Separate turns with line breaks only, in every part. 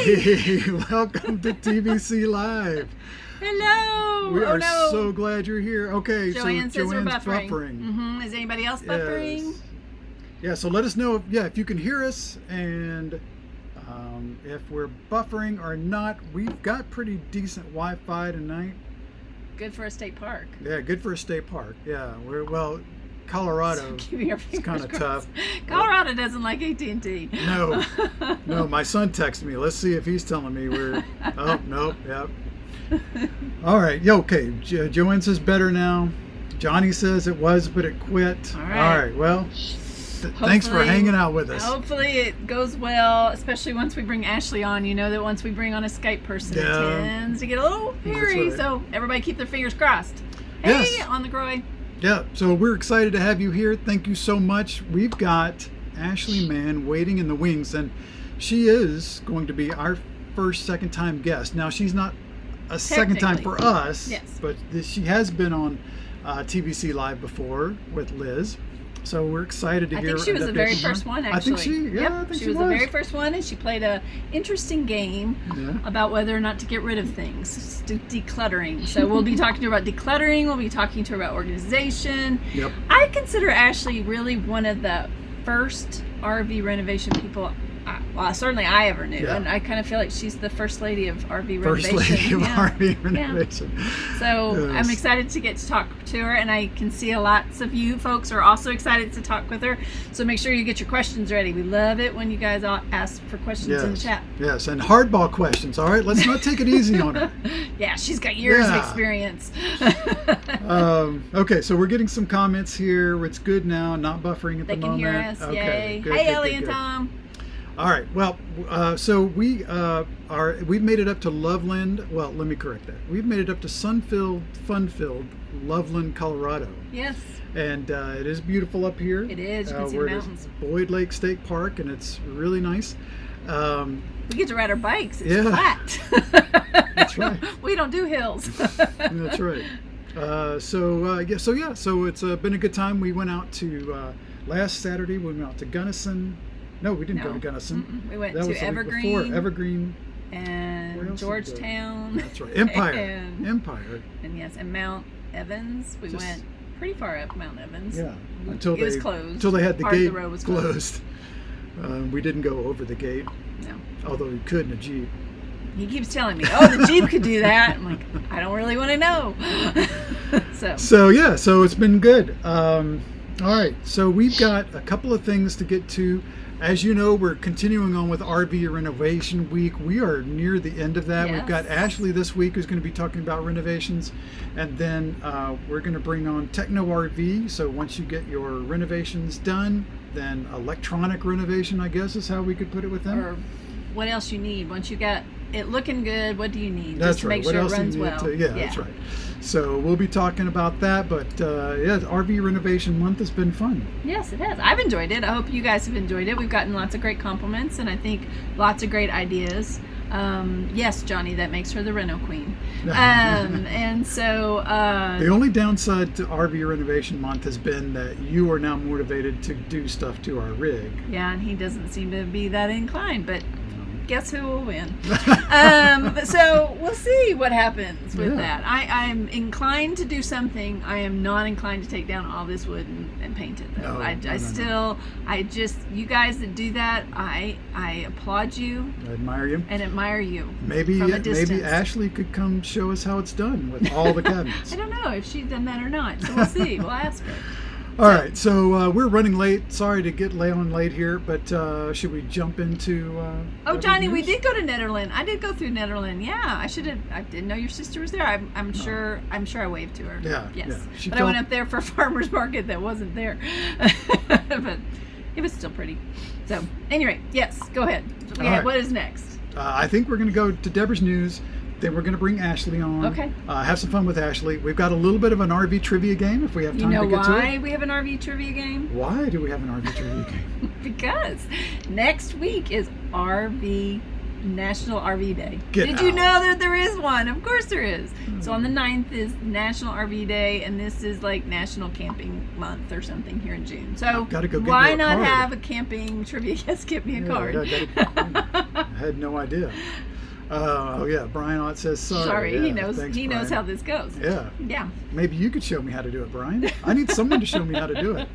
Hey, welcome to TBC Live.
Hello.
We are so glad you're here. Okay,
Joanne
so
says
Joanne's
we're buffering.
buffering.
Is anybody else buffering?
Yes. Yeah, so let us know if you can hear us and if we're buffering or not. We've got pretty decent Wi-Fi tonight.
Good for a state park.
Yeah, good for a state park. Yeah, Colorado is kind of tough.
Colorado doesn't like AT&T.
No, my son texted me. Let's see if he's telling me we're. Oh, nope, yep. All right, okay. Joanne says better now. Johnny says it was, but it quit.
All
right, well, thanks for hanging out with us.
Hopefully it goes well, especially once we bring Ashley on. You know that once we bring on a Skype person, it tends to get a little hairy. Right. So everybody keep their fingers crossed. Hey, on the Groy.
Yeah, so we're excited to have you here. Thank you so much. We've got Ashley Mann waiting in the wings, and she is going to be our second time guest. Now, she's not a second time for us, but she has been on TBC Live before with Liz. So we're excited to hear.
I think she was the very first one, actually.
I think she was
the very first one, and she played a interesting game about whether or not to get rid of things, decluttering. So we'll be talking to her about decluttering. We'll be talking to her about organization.
Yep.
I consider Ashley really one of the first RV renovation people. Well, certainly I ever knew, and I kind of feel like she's the first lady of RV renovation.
First lady of RV renovation.
Yeah. So I'm excited to get to talk to her, and I can see lots of you folks are also excited to talk with her. So make sure you get your questions ready. We love it when you guys ask for questions in the chat.
Yes, and hardball questions. All right, let's not take it easy on her.
Yeah, she's got years of experience.
Okay, so we're getting some comments here. It's good now, not buffering at the moment.
They can hear us.
Okay,
Yay.
Good,
hey, Ellie and Tom.
All right. Well, so we've made it up to Loveland. Well, let me correct that. We've made it up to sun-filled, fun-filled Loveland, Colorado.
Yes.
And it is beautiful up here.
It is. You can see the mountains.
Boyd Lake State Park, and it's really nice.
We get to ride our bikes. It's flat.
That's right.
We don't do hills.
That's right. So it's been a good time. We went out to last Saturday. We went out to Gunnison. No, we didn't go to Gunnison.
We went to
Evergreen
and Georgetown.
That's right. Empire.
And Mount Evans. We went pretty far up Mount Evans.
Yeah.
It was closed.
Until they had the gate
of the road was closed.
We didn't go over the gate.
No.
Although we could in a Jeep.
He keeps telling me, the Jeep could do that. I'm like, I don't really want to know.
So it's been good. All right. So we've got a couple of things to get to. As you know, we're continuing on with RV Renovation Week. We are near the end of that. Yes. We've got Ashley this week who's going to be talking about renovations. And then we're going to bring on Techno RV. So once you get your renovations done, then electronic renovation, I guess, is how we could put it with them.
Or what else you need. Once you got it looking good, what do you need?
That's
just to make sure it runs well.
That's right. So we'll be talking about that, but RV Renovation Month has been fun.
Yes, it has. I've enjoyed it. I hope you guys have enjoyed it. We've gotten lots of great compliments, and I think lots of great ideas. Yes, Johnny, that makes her the Reno Queen. And so
the only downside to RV Renovation Month has been that you are now motivated to do stuff to our rig.
Yeah, and he doesn't seem to be that inclined, but guess who will win? So we'll see what happens with that. I'm inclined to do something. I am not inclined to take down all this wood and paint it, though. You guys that do that, I applaud you.
I admire you.
And admire you.
Maybe Ashley could come show us how it's done with all the cabinets.
I don't know if she's done that or not, so we'll see. We'll ask her.
All right, so we're running late. Sorry to get late here, but should we jump into?
Johnny, we did go to Nederland. I did go through Nederland. Yeah, I should have. I didn't know your sister was there. I'm sure I waved to her.
Yeah.
Yes. Yeah. But I went up there for a farmer's market that wasn't there, but it was still pretty. So, anyway, yes, go ahead. What is next?
I think we're going to go to Deborah's News. Then we're going to bring Ashley on.
Okay.
Have some fun with Ashley. We've got a little bit of an RV trivia game if we have time to get to it.
You know why we have an RV trivia game?
Why do we have an RV trivia game?
Because next week is National RV Day.
Did
you know that there is one? Of course there is. So on the 9th is National RV Day, and this is like National Camping Month or something here in June. So
why
not have a camping trivia? Yes, get me a card.
had no idea. Oh yeah, Brian Ott says sorry.
He
Yeah,
knows.
thanks,
He knows
Brian.
how this goes.
Yeah.
Yeah.
Maybe you could show me how to do it, Brian. I need someone to show me how to do it.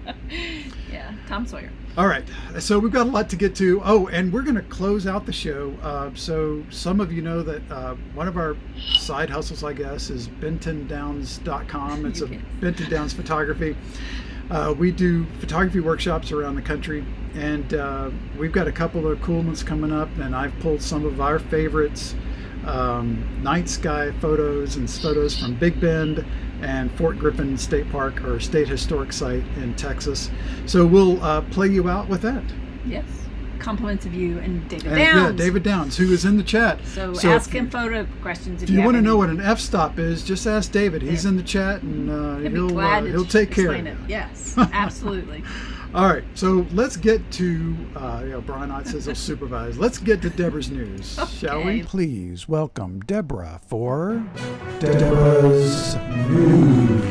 Yeah. Tom Sawyer.
All right, so we've got a lot to get to. Oh, and we're going to close out the show. So some of you know that one of our side hustles, I guess, is bentondowns.com. It's a Benton Downs Photography. We do photography workshops around the country, and we've got a couple of cool ones coming up, and I've pulled some of our favorites, night sky photos and photos from Big Bend and Fort Griffin State Park, or State Historic Site in Texas. So we'll play you out with that.
Yes. Compliments of you and David
And,
Downs.
yeah, David Downs, who is in the chat.
So
if
ask him photo questions
If you want to
have
know
any.
what an f-stop is, just ask David. He's in the chat, and he'll take care of
it.
it.
Yes, absolutely.
All right, so let's get to, Brian Ott says he'll supervise. Let's get to Deborah's news, shall we?
Okay.
Please welcome Deborah for Deborah's News.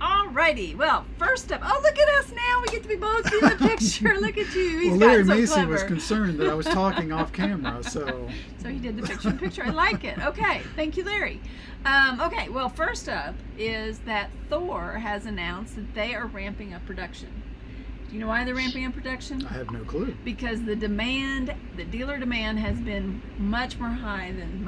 Alrighty. Well, first up, look at us now. We get to be both in the picture. Look at you. He's
Well, Larry
gotten
Macy
so clever.
was concerned that I was talking off camera, so...
So he did the picture. I like it. Okay. Thank you, Larry. Okay. Well, first up is that Thor has announced that they are ramping up production. Do you know why they're ramping up production?
I have no clue.
Because the dealer demand has been much higher than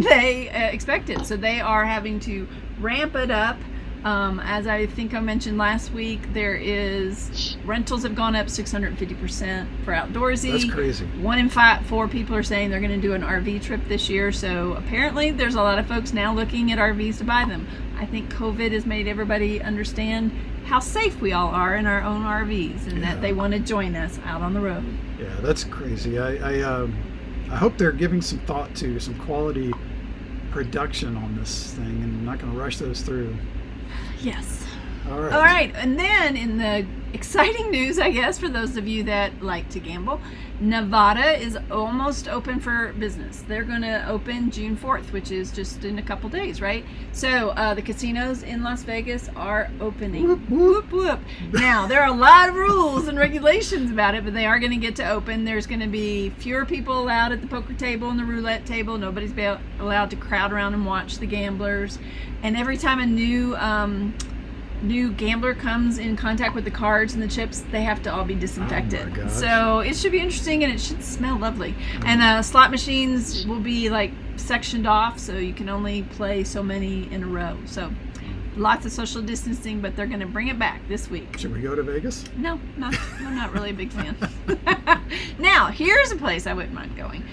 they expected. So they are having to ramp it up. As I think I mentioned last week, rentals have gone up 650% for outdoorsy.
That's crazy.
1 in 4 people are saying they're going to do an RV trip this year. So apparently there's a lot of folks now looking at RVs to buy them. I think COVID has made everybody understand how safe we all are in our own RVs, and that they want to join us out on the road.
Yeah, that's crazy. I hope they're giving some thought to some quality production on this thing and not going to rush those through.
Yes.
All right.
All right, and then in the exciting news, I guess, for those of you that like to gamble, Nevada is almost open for business. They're going to open June 4th, which is just in a couple days, right? So the casinos in Las Vegas are opening.
Whoop, whoop.
Whoop, whoop. Now, there are a lot of rules and regulations about it, but they are going to get to open. There's going to be fewer people allowed at the poker table and the roulette table. Nobody's allowed to crowd around and watch the gamblers. And every time a new gambler comes in contact with the cards and the chips, they have to all be disinfected.
Oh my gosh.
So it should be interesting, and it should smell lovely. And slot machines will be like sectioned off, so you can only play so many in a row. So lots of social distancing, but they're going to bring it back this week.
Should we go to Vegas?
No, I'm not really a big fan. Now, here's a place I wouldn't mind going.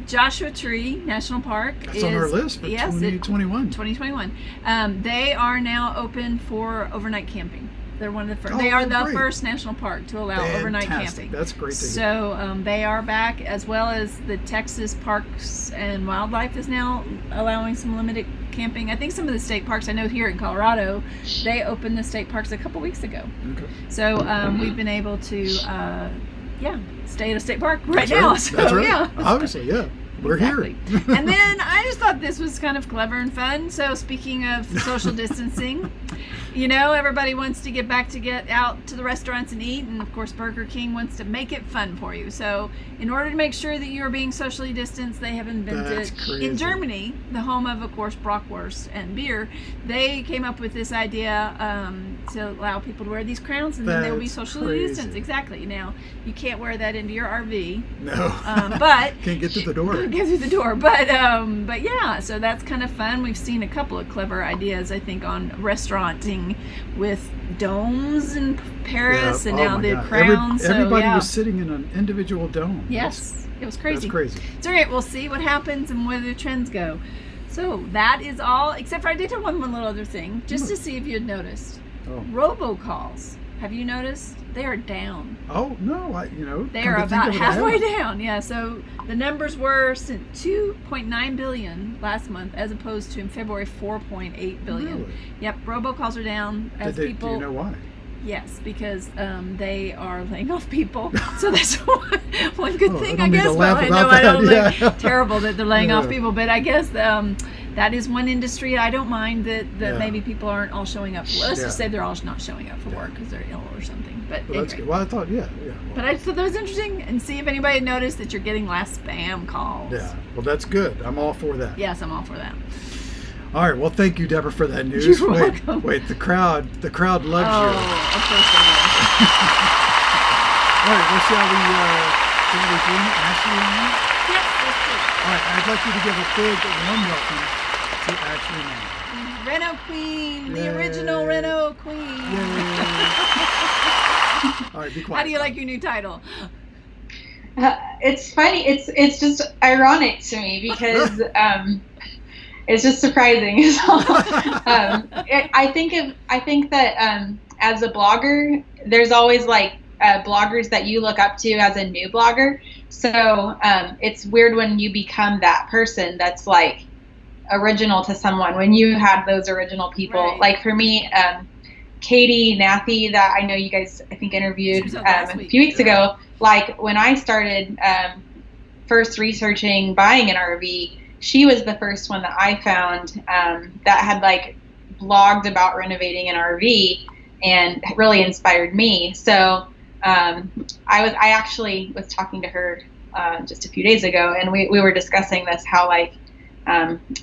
Joshua Tree National Park
That's on our list for 2021.
2021. They are now open for overnight camping. They're one of the first.
Oh,
They are the
great.
first national park to allow overnight
Fantastic.
camping.
That's great to hear.
So they are back, as well as the Texas Parks and Wildlife is now allowing some limited camping. I think some of the state parks, I know here in Colorado, they opened the state parks a couple weeks ago.
Okay.
So we've been able to, stay at a state park right
That's
now.
right.
So
That's right.
yeah,
Obviously, yeah. We're
exactly.
here.
And then I just thought this was kind of clever and fun. So speaking of social distancing, everybody wants to get out to the restaurants and eat, and of course Burger King wants to make it fun for you. So in order to make sure that you are being socially distanced, they have invented
That's crazy.
in Germany, the home of course bratwurst and beer. They came up with this idea to allow people to wear these crowns, and then they will be
That's
socially
crazy.
distanced. Exactly. Now you can't wear that into your RV,
No.
but
Can't get through the door.
get through the door, but yeah, so that's kind of fun. We've seen a couple of clever ideas, I think, on restauranting with domes in Paris,
Yeah.
and
Oh
now
my
the
God.
crowns.
Everybody
so,
was sitting in an individual dome.
yes, it was crazy.
That's crazy.
So all right, we'll see what happens and where the trends go. So that is all, except for I did have one little other thing, just to see if you had noticed.
Oh.
Robocalls. Have you noticed? They are down.
Oh no!
They are about halfway down. Yeah, so the numbers were 2.9 billion last month, as opposed to in February 4.8 billion.
Really?
Yep, robocalls are down as people.
Do you know why?
Yes, because they are laying off people. So that's one good
Oh,
thing,
I
I
don't mean
guess.
to laugh
Well, I
about
know I don't
that,
think
yeah.
terrible that they're laying off
Yeah.
people, but I guess that is one industry I don't mind that
Yeah.
maybe people aren't all showing up for. Let's
Yeah.
just say they're all not showing up for work because they're ill or something. But
Well, that's
anyway.
good. Well, I thought, yeah. Well,
But I thought that was interesting, and see if anybody noticed that you're getting less spam calls.
yeah. Well, that's good. I'm all for that.
Yes, I'm all for that.
All right. Well, thank you, Deborah, for that news.
You're
wait,
welcome.
wait. The crowd loves
Oh,
you.
of course they do.
All right. Well, shall we bring Ashley on?
Yes, that's true.
All right. I'd like you to give a big warm welcome to Ashley Mann.
Reno Queen, the
Yay.
original Reno Queen.
Yay. All right. Be quiet.
How do you like your new title?
It's funny. It's just ironic to me because it's just surprising. I think that as a blogger, there's always like bloggers that you look up to as a new blogger. So it's weird when you become that person that's like original to someone, when you had those original people.
Right.
Like for me, Katie Nathy, that I know you guys I think interviewed a few weeks ago. Like when I started first researching buying an RV, she was the first one that I found that had like blogged about renovating an RV and really inspired me. So I actually was talking to her just a few days ago, and we were discussing this, how like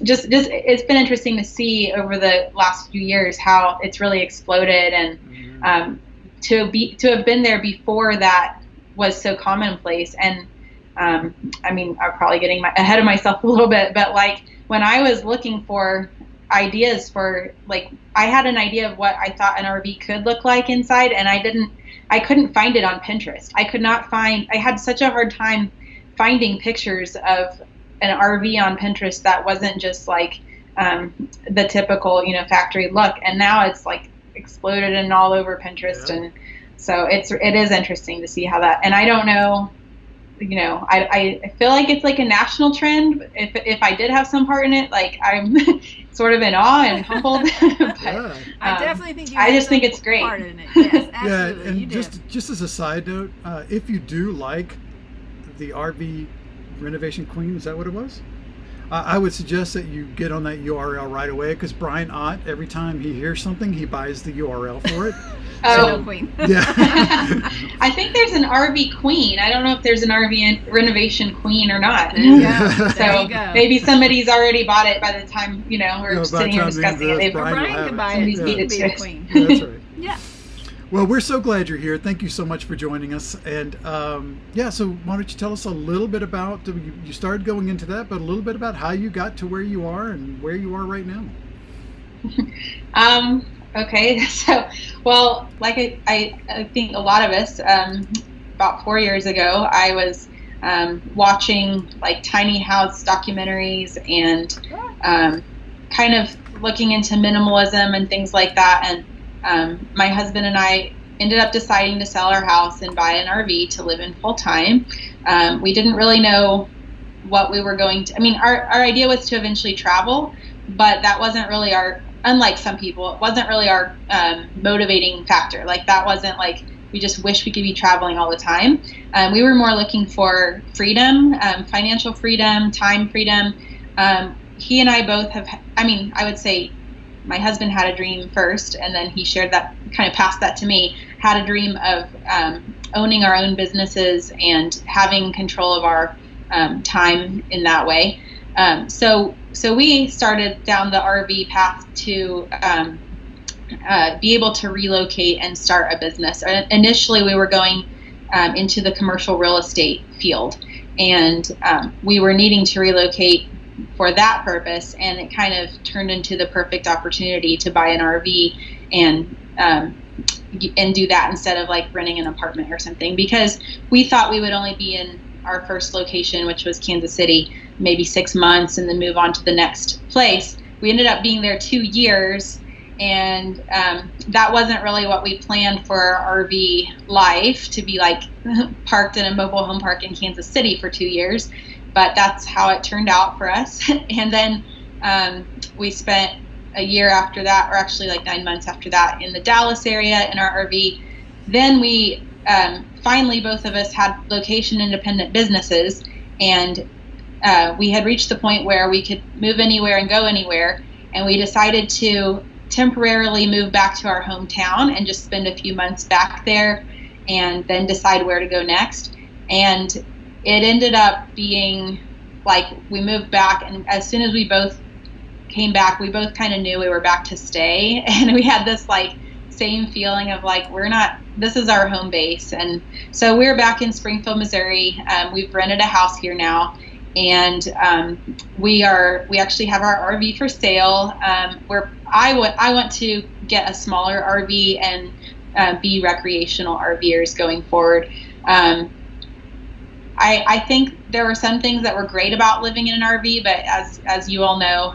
just it's been interesting to see over the last few years how it's really exploded, and to have been there before that was so commonplace. And I mean, I'm probably getting ahead of myself a little bit, but like when I was looking for ideas for, like, I had an idea of what I thought an RV could look like inside, and I couldn't find it on Pinterest. I had such a hard time finding pictures of an RV on Pinterest that wasn't just like the typical, factory look. And now it's like exploded and all over Pinterest. Yeah. And so it is interesting to see how that, and I don't know, I feel like it's like a national trend. If I did have some part in it, like I'm sort of in awe and humbled. But,
Yeah.
I definitely think
I just think it's great.
Part in it. Yes, absolutely.
Yeah, and
you
just as a side note, if you do like the RV Renovation Queen, is that what it was? I would suggest that you get on that URL right away, because Brian Ott, every time he hears something, he buys the URL for it.
Reno Queen.
Yeah.
I think there's an RV Queen. I don't know if there's an RV Renovation Queen or not.
Yeah.
So
There you go.
maybe somebody's already bought it by the time we're sitting here discussing it.
Brian can buy it.
Somebody's
He
beat
can
it
be
to
the
it.
queen.
Yeah, that's right.
Yeah.
Well, we're so glad you're here. Thank you so much for joining us. And so why don't you tell us a little bit about, you started going into that, but a little bit about how you got to where you are and where you are right now.
Okay, so, well, like I think a lot of us, about 4 years ago, I was watching like tiny house documentaries and kind of looking into minimalism and things like that. And my husband and I ended up deciding to sell our house and buy an RV to live in full time. We didn't really know what we were going to, our idea was to eventually travel, but that wasn't really unlike some people, it wasn't really our motivating factor. Like that wasn't like, we just wish we could be traveling all the time. We were more looking for freedom, financial freedom, time freedom. He and I both have, I would say my husband had a dream first, and then he shared that, kind of passed that to me, had a dream of owning our own businesses and having control of our time in that way. So we started down the RV path to be able to relocate and start a business. Initially, we were going into the commercial real estate field, and we were needing to relocate for that purpose, and it kind of turned into the perfect opportunity to buy an RV and do that instead of like renting an apartment or something, because we thought we would only be in our first location, which was Kansas City, maybe 6 months, and then move on to the next place. We ended up being there 2 years, and that wasn't really what we planned for our RV life, to be like parked in a mobile home park in Kansas City for 2 years. But that's how it turned out for us. And then we spent a year after that, or actually like 9 months after that, in the Dallas area in our RV. Then we finally, both of us had location independent businesses, and we had reached the point where we could move anywhere and go anywhere, and we decided to temporarily move back to our hometown and just spend a few months back there and then decide where to go next. And it ended up being like we moved back, and as soon as we both came back, we both kind of knew we were back to stay, and we had this like same feeling of like this is our home base. And so we're back in Springfield, Missouri. We've rented a house here now, and we actually have our RV for sale. Where I want to get a smaller RV and be recreational RVers going forward. I think there were some things that were great about living in an RV, but as you all know,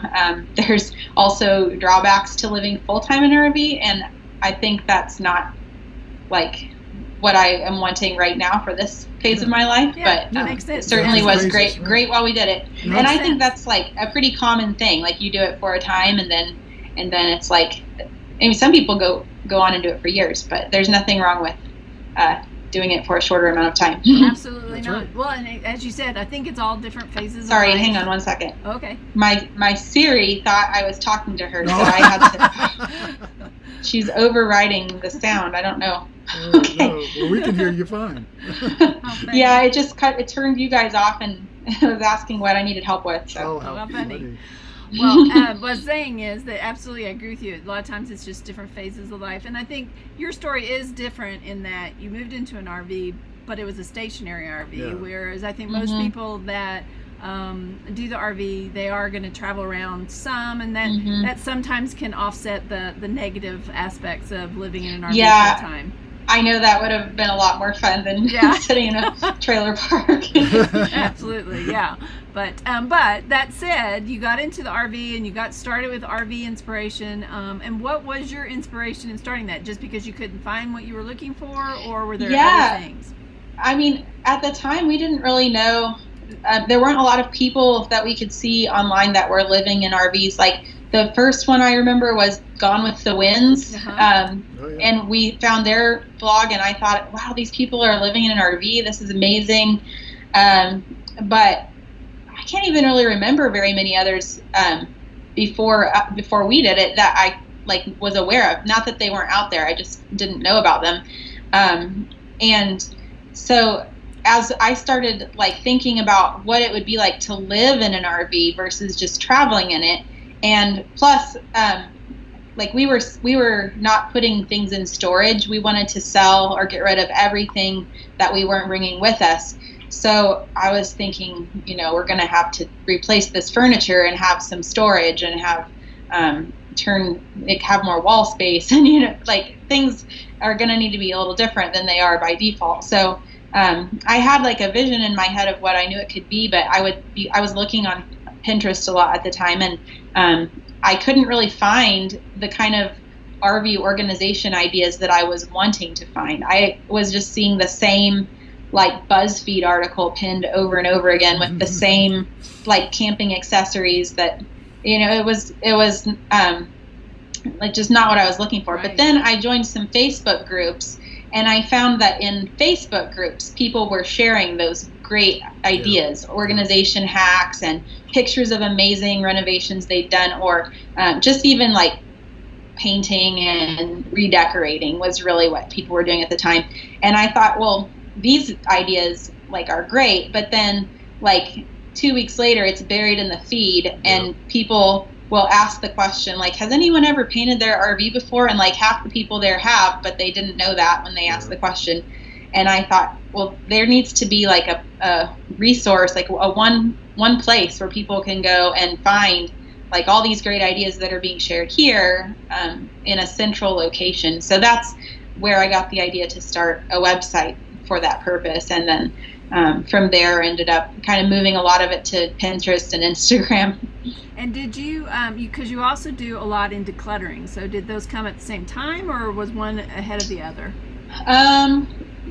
there's also drawbacks to living full-time in an RV, and I think that's not like what I am wanting right now for this phase of my life.
Yeah,
but
makes sense.
it certainly was
Phases,
great while we did it.
Makes
And I
sense.
think that's like a pretty common thing. Like you do it for a time, and then it's like, I mean, some people go on and do it for years, but there's nothing wrong with doing it for a shorter amount of time.
Absolutely
That's
not.
right.
Well, and as you said, I think it's all different phases.
Sorry,
of life.
hang on one second.
Okay.
My Siri thought I was talking to her,
No.
so I had to. She's overriding the sound. I don't know. Okay.
No, well, we can hear you fine.
How funny.
Yeah, it turned you guys off and was asking what I needed help with. So.
Oh, how
How funny.
funny.
Well, what I'm saying is that absolutely I agree with you. A lot of times it's just different phases of life. And I think your story is different in that you moved into an RV, but it was a stationary RV.
Yeah.
Whereas I think most people that do the RV, they are going to travel around some, and that sometimes can offset the negative aspects of living in an RV
Yeah.
full time.
I know that would have been a lot more fun than sitting in a trailer park.
Absolutely, yeah. But that said, you got into the RV and you got started with RV inspiration. And what was your inspiration in starting that? Just because you couldn't find what you were looking for, or were there other things?
I mean, at the time, we didn't really know. There weren't a lot of people that we could see online that were living in RVs. Like the first one I remember was Gone with the Winds. And we found their blog, and I thought, wow, these people are living in an RV. This is amazing. But I can't even really remember very many others before we did it that I was aware of. Not that they weren't out there, I just didn't know about them. And so as I started thinking about what it would be like to live in an RV versus just traveling in it, and plus we were not putting things in storage. We wanted to sell or get rid of everything that we weren't bringing with us. So I was thinking, we're going to have to replace this furniture and have some storage and have have more wall space, and things are going to need to be a little different than they are by default. So I had a vision in my head of what I knew it could be, but I was looking on Pinterest a lot at the time, and I couldn't really find the kind of RV organization ideas that I was wanting to find. I was just seeing the same BuzzFeed article pinned over and over again with the same camping accessories that it was just not what I was looking for.
Right.
But then I joined some Facebook groups, and I found that in Facebook groups people were sharing those great ideas, organization hacks, and pictures of amazing renovations they'd done, or just even painting and redecorating was really what people were doing at the time. And I thought, well, these ideas are great, but then 2 weeks later it's buried in the feed, and people will ask the question has anyone ever painted their RV before? And half the people there have, but they didn't know that when they asked the question. And I thought, well, there needs to be a resource, a one place where people can go and find all these great ideas that are being shared here in a central location. So that's where I got the idea to start a website for that purpose. And then from there ended up kind of moving a lot of it to Pinterest and Instagram.
And did you, because you also do a lot in decluttering, so did those come at the same time, or was one ahead of the other?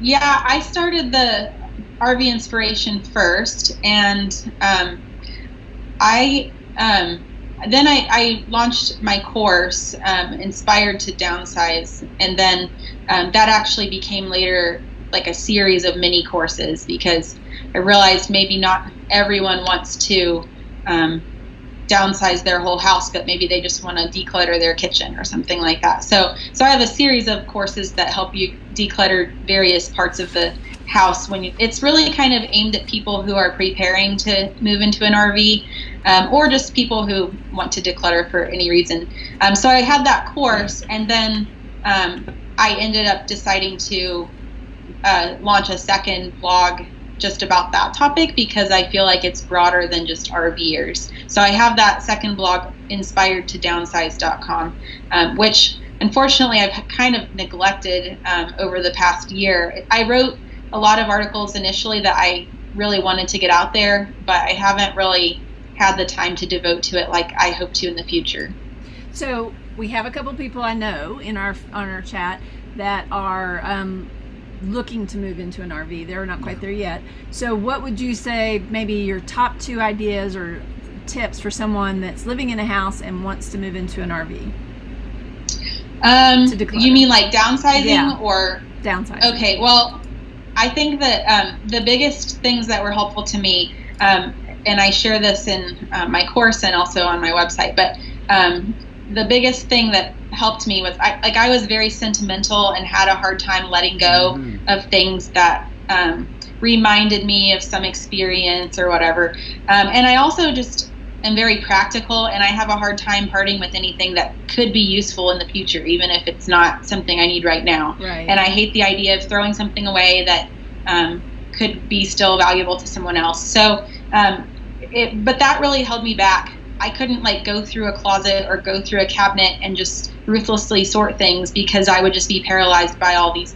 Yeah, I started the RV Inspiration first, and then I launched my course, Inspired to Downsize, and then that actually became later like a series of mini courses, because I realized maybe not everyone wants to downsize their whole house, but maybe they just want to declutter their kitchen or something like that. So I have a series of courses that help you declutter various parts of the house. It's really kind of aimed at people who are preparing to move into an RV, or just people who want to declutter for any reason. So I had that course, and then I ended up deciding to launch a second blog just about that topic, because I feel like it's broader than just RVers. So I have that second blog, inspiredtodownsize.com, which unfortunately I've kind of neglected over the past year. I wrote a lot of articles initially that I really wanted to get out there, but I haven't really had the time to devote to it like I hope to in the future.
So we have a couple people I know on our chat that are looking to move into an RV. They're not quite there yet. So what would you say maybe your top 2 ideas or tips for someone that's living in a house and wants to move into an RV?
You mean like downsizing or
downsizing? Okay,
well, I think that the biggest things that were helpful to me, and I share this in my course and also on my website, but the biggest thing that helped me was I was very sentimental and had a hard time letting go of things that reminded me of some experience or whatever. And I also just am very practical, and I have a hard time parting with anything that could be useful in the future, even if it's not something I need right now.
Right.
And I hate the idea of throwing something away that could be still valuable to someone else. So, but that really held me back. I couldn't go through a closet or go through a cabinet and just ruthlessly sort things, because I would just be paralyzed by all these,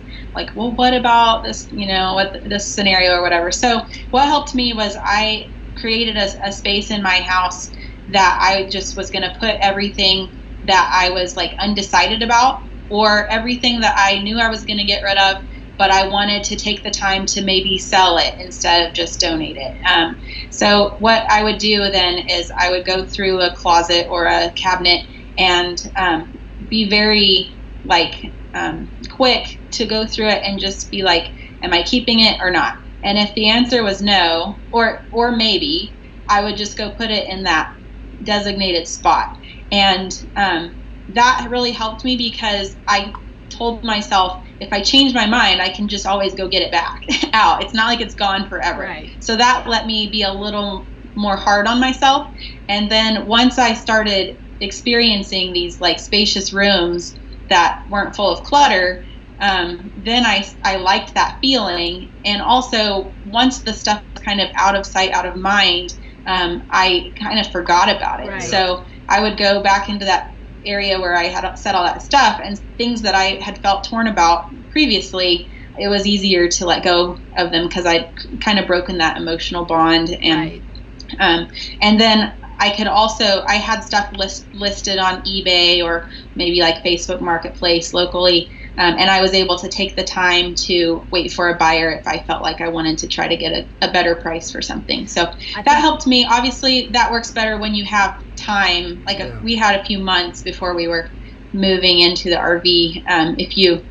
well, what about this, this scenario or whatever. So what helped me was I created a space in my house that I just was going to put everything that I was undecided about, or everything that I knew I was going to get rid of, but I wanted to take the time to maybe sell it instead of just donate it. So what I would do then is I would go through a closet or a cabinet and be very quick to go through it and just be am I keeping it or not? And if the answer was no, or maybe, I would just go put it in that designated spot. And that really helped me, because I told myself, if I change my mind, I can just always go get it back out. It's not like it's gone forever.
Right.
So that let me be a little more hard on myself. And then once I started experiencing these spacious rooms that weren't full of clutter, then I liked that feeling. And also, once the stuff was kind of out of sight, out of mind, I kind of forgot about it.
Right.
So I would go back into that area where I had set all that stuff, and things that I had felt torn about previously, it was easier to let go of them, because I'd kind of broken that emotional bond. And
right.
And then I had stuff listed on eBay or maybe Facebook Marketplace locally, and I was able to take the time to wait for a buyer if I felt like I wanted to try to get a better price for something. So that helped me. Obviously, that works better when you have time. We had a few months before we were moving into the RV. If you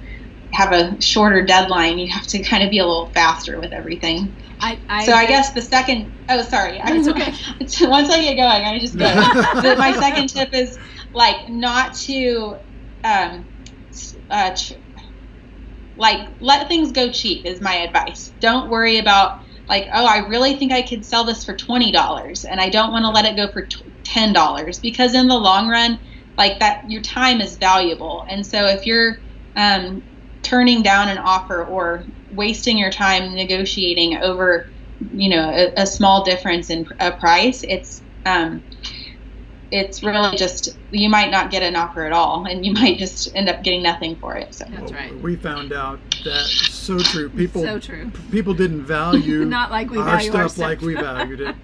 have a shorter deadline, you have to kind of be a little faster with everything. I guess the second, sorry.
It's okay.
Once I get going, I just go. My second tip is not to let things go cheap is my advice. Don't worry about I really think I could sell this for $20 and I don't want to let it go for $10, because in the long run, that your time is valuable. And so if you're turning down an offer or wasting your time negotiating over a small difference in a price, it's really just, you might not get an offer at all, and you might just end up getting nothing for it. So
that's right.
We found out that's so true. People didn't value
not like we
our
value
stuff
our stuff
like we valued it.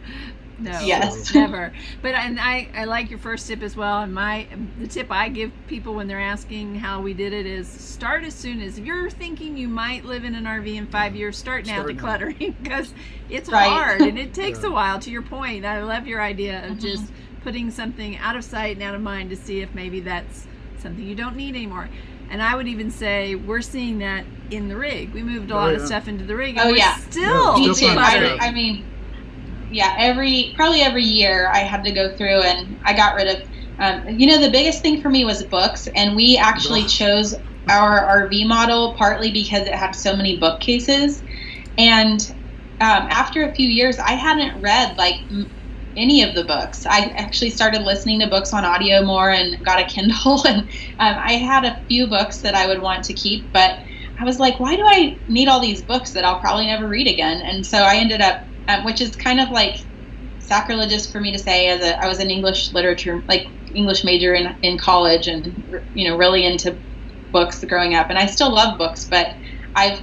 No,
yes,
never. But I like your first tip as well. And the tip I give people when they're asking how we did it is start as soon as, if you're thinking you might live in an RV in 5 years, start now decluttering, because it's hard and it takes a while. To your point, I love your idea of just putting something out of sight and out of mind to see if maybe that's something you don't need anymore. And I would even say we're seeing that in the rig. We moved a lot of stuff into the rig, and we're still
Me too.
decluttering.
I mean, probably every year I had to go through and I got rid of. The biggest thing for me was books, and we actually chose our RV model partly because it had so many bookcases. And after a few years, I hadn't read like any of the books. I actually started listening to books on audio more and got a Kindle, and I had a few books that I would want to keep, but I was like, why do I need all these books that I'll probably never read again? And so I ended up, which is kind of like sacrilegious for me to say, I was an English literature, like English major in college, and really into books growing up, and I still love books, but I've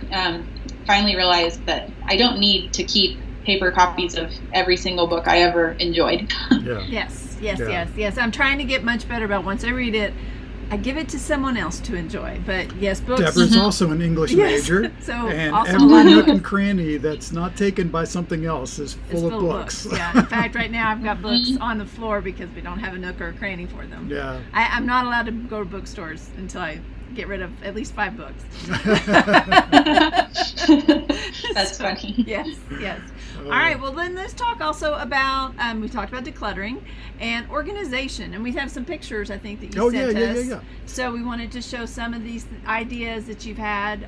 finally realized that I don't need to keep paper copies of every single book I ever enjoyed.
Yes. I'm trying to get much better about once I read it, I give it to someone else to enjoy. But yes, books.
Deborah's also an English major,
so
and
also
every nook and cranny that's not taken by something else is full of books.
Yeah, in fact, right now I've got books on the floor because we don't have a nook or a cranny for them.
Yeah,
I'm not allowed to go to bookstores until I get rid of at least 5 books.
That's funny.
Yes. All right, well then let's talk also about, we talked about decluttering and organization, and we have some pictures I think that you sent us.
Yeah.
So we wanted to show some of these ideas that you've had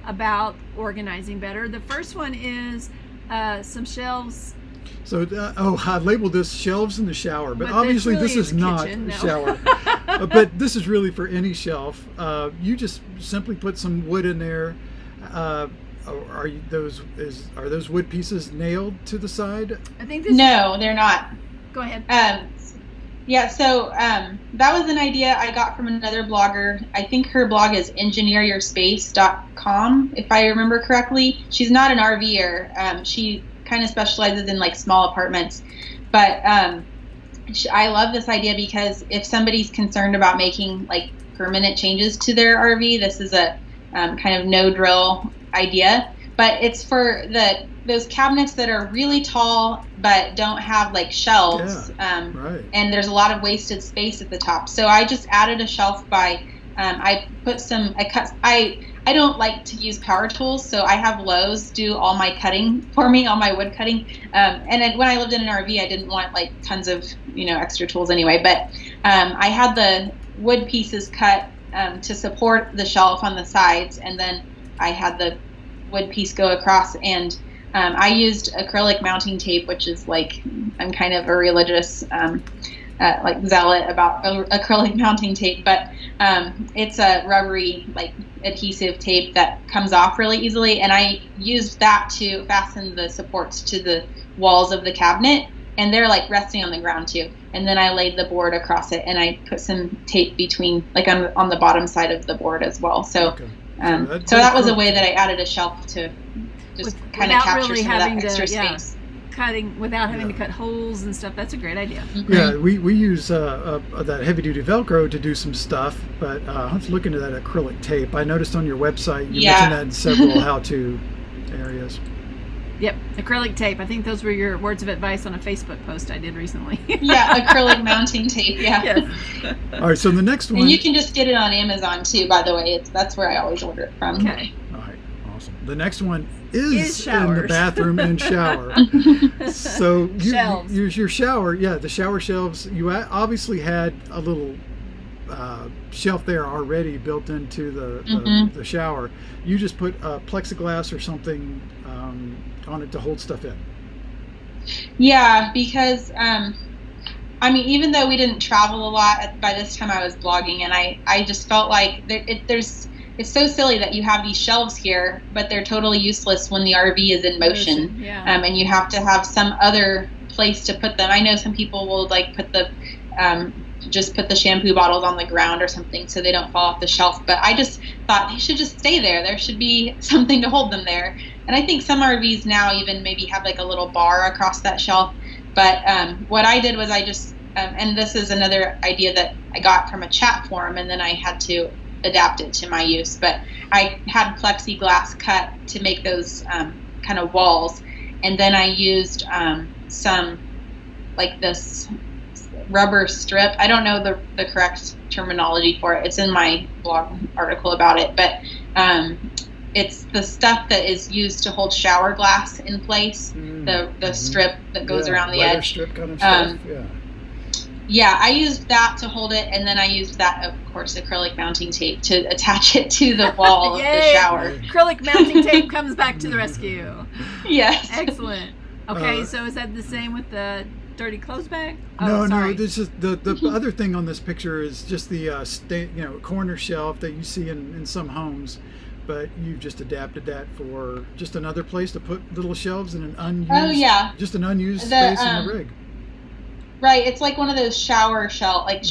about organizing better. The first one is some shelves.
So, I labeled this shelves in the shower, but
But
obviously
really
this is not
kitchen,
a
no.
shower. But this is really for any shelf. You just simply put some wood in there. Are those wood pieces nailed to the side?
I think this.
No, they're not.
Go ahead.
So that was an idea I got from another blogger. I think her blog is engineeryourspace.com, if I remember correctly. She's not an RVer. She kind of specializes in like small apartments. But I love this idea because if somebody's concerned about making like permanent changes to their RV, this is a kind of no drill idea. But it's for those cabinets that are really tall but don't have like shelves,
right.
And there's a lot of wasted space at the top. So I just added a shelf by I don't like to use power tools, so I have Lowe's do all my cutting for me, all my wood cutting. When I lived in an RV, I didn't want like tons of extra tools anyway. But I had the wood pieces cut to support the shelf on the sides, and then I had the wood piece go across, and I used acrylic mounting tape, which is like, I'm kind of a religious like zealot about acrylic mounting tape, but it's a rubbery like adhesive tape that comes off really easily, and I used that to fasten the supports to the walls of the cabinet, and they're like resting on the ground too. And then I laid the board across it, and I put some tape between, like on the bottom side of the board as well. So
Okay.
so that was a way that I added a shelf to just kind of capture
really
some of that
having
extra
to,
space.
Cutting without having to cut holes and stuff. That's a great idea.
Yeah, we use that heavy duty Velcro to do some stuff, but I have to look into that acrylic tape. I noticed on your website you mentioned that in several how-to areas.
Yep, acrylic tape. I think those were your words of advice on a Facebook post I did recently.
Yeah, acrylic mounting tape. Yeah.
Yes.
All right, so the next one.
And you can just get it on Amazon too, by the way. That's where I always order it from.
Okay.
All right, awesome. The next one is in the
showers.
bathroom and shower. So
Shelves.
your shower, the shower shelves. You obviously had a little shelf there already built into the shower. You just put plexiglass or something on it to hold stuff in.
Yeah, because even though we didn't travel a lot, by this time I was blogging, and I just felt like it's so silly that you have these shelves here, but they're totally useless when the RV is in motion.
Yeah.
And you have to have some other place to put them. I know some people will like put the just put the shampoo bottles on the ground or something so they don't fall off the shelf. But I just thought they should just stay there. There should be something to hold them there. And I think some RVs now even maybe have like a little bar across that shelf. But what I did was I just, and this is another idea that I got from a chat forum, and then I had to adapt it to my use. But I had plexiglass cut to make those kind of walls. And then I used some like this rubber strip. I don't know the correct terminology for it. It's in my blog article about it, but it's the stuff that is used to hold shower glass in place, the strip that goes around the edge.
Strip kind of stuff.
Yeah, I used that to hold it, and then I used that, of course, acrylic mounting tape to attach it to the wall of the shower.
Acrylic mounting tape comes back to the rescue.
Yes.
Excellent. Okay, so is that the same with the dirty clothes bag?
No. This is the other thing on this picture is just the corner shelf that you see in some homes, but you've just adapted that for just another place to put little shelves in an unused space in the rig.
Right, it's like one of those shower shelves,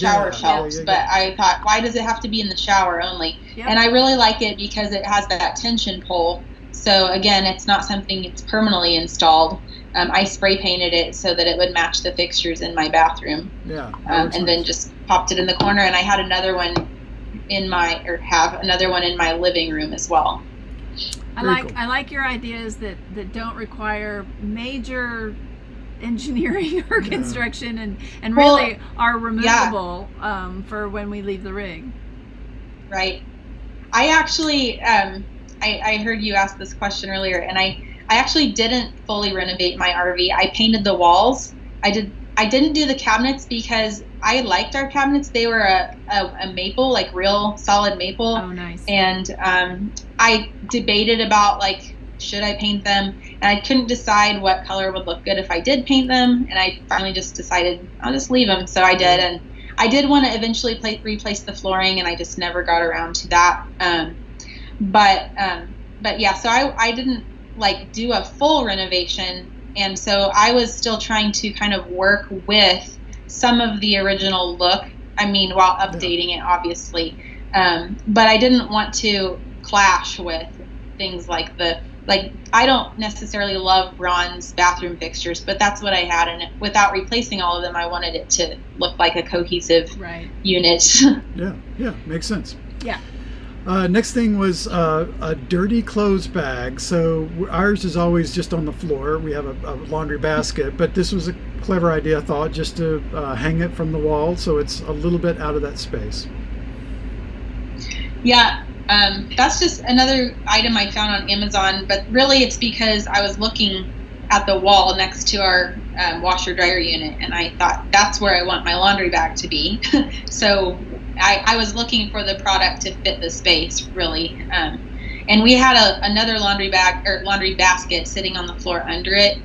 but I thought, why does it have to be in the shower only? Yep. And I really like it because it has that tension pole. So again, it's not something that's permanently installed. I spray painted it so that it would match the fixtures in my bathroom.
Yeah.
And then just popped it in the corner, and I had another one have another one in my living room as well.
I like your ideas that don't require major engineering or construction and really are removable for when we leave the rig. Right.
I actually I heard you ask this question earlier, and I actually didn't fully renovate my RV. I painted the walls. I didn't do the cabinets because I liked our cabinets. They were a maple, like real solid maple.
Oh, nice.
And I debated about should I paint them? And I couldn't decide what color would look good if I did paint them. And I finally just decided I'll just leave them. So I did. And I did want to eventually replace the flooring, and I just never got around to that. But yeah, so I didn't do a full renovation. And so I was still trying to kind of work with some of the original look. I mean, while updating it, obviously. But I didn't want to clash with things like I don't necessarily love bronze bathroom fixtures, but that's what I had. And without replacing all of them, I wanted it to look like a cohesive unit.
Yeah, makes sense.
Yeah.
Next thing was a dirty clothes bag. So ours is always just on the floor. We have a laundry basket, but this was a clever idea, I thought, just to hang it from the wall so it's a little bit out of that space.
Yeah, that's just another item I found on Amazon, but really it's because I was looking at the wall next to our washer dryer unit, and I thought that's where I want my laundry bag to be. So I was looking for the product to fit the space, really. And we had another laundry bag or laundry basket sitting on the floor under it.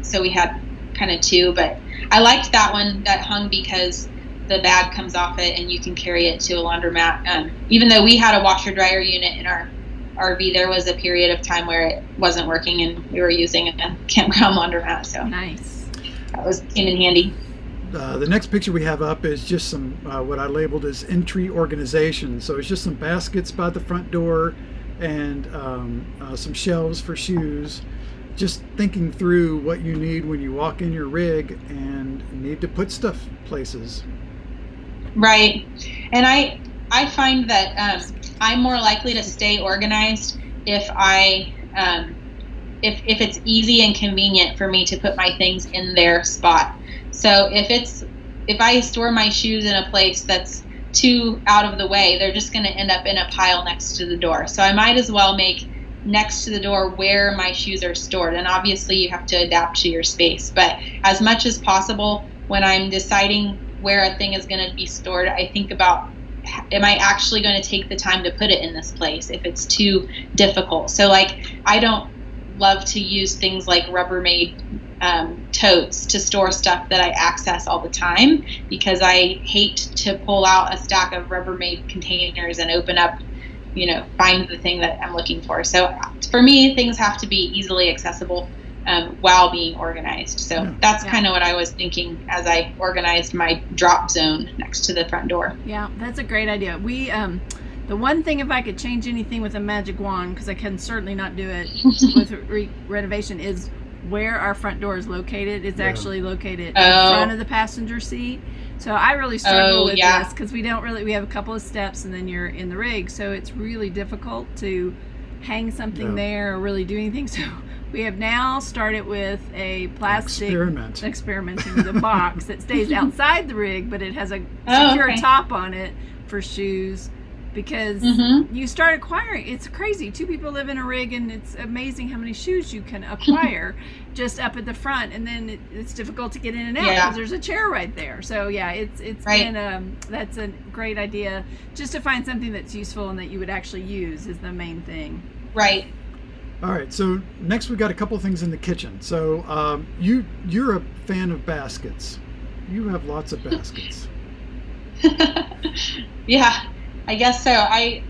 So we had kind of two, but I liked that one that hung because the bag comes off it and you can carry it to a laundromat. Even though we had a washer dryer unit in our RV, there was a period of time where it wasn't working and we were using a campground laundromat. So
nice.
That came in handy.
The next picture we have up is just some what I labeled as entry organization. So it's just some baskets by the front door and some shelves for shoes. Just thinking through what you need when you walk in your rig and need to put stuff places.
Right. And I find that I'm more likely to stay organized if if it's easy and convenient for me to put my things in their spot. So if I store my shoes in a place that's too out of the way, they're just going to end up in a pile next to the door. So I might as well make next to the door where my shoes are stored. And obviously you have to adapt to your space, but as much as possible when I'm deciding where a thing is going to be stored, I think about, am I actually going to take the time to put it in this place if it's too difficult? So I don't love to use things like Rubbermaid totes to store stuff that I access all the time, because I hate to pull out a stack of Rubbermaid containers and open up, find the thing that I'm looking for. So for me, things have to be easily accessible while being organized. So that's kind of what I was thinking as I organized my drop zone next to the front door.
Yeah, that's a great idea. We the one thing, if I could change anything with a magic wand, because I can certainly not do it with renovation, is where our front door is located. It's actually located in front of the passenger seat. So I really struggle with this because we have a couple of steps and then you're in the rig. So it's really difficult to hang something there or really do anything. So We have now started with a plastic experimenting with a box that stays outside the rig, but it has a secure top on it for shoes. Because you start acquiring, it's crazy. 2 people live in a rig, and it's amazing how many shoes you can acquire just up at the front, and then it's difficult to get in and out because there's a chair right there. So yeah, it's been that's a great idea, just to find something that's useful and that you would actually use is the main thing.
Right.
All right. So next we got a couple things in the kitchen. So you're a fan of baskets. You have lots of baskets.
Yeah. I guess so. I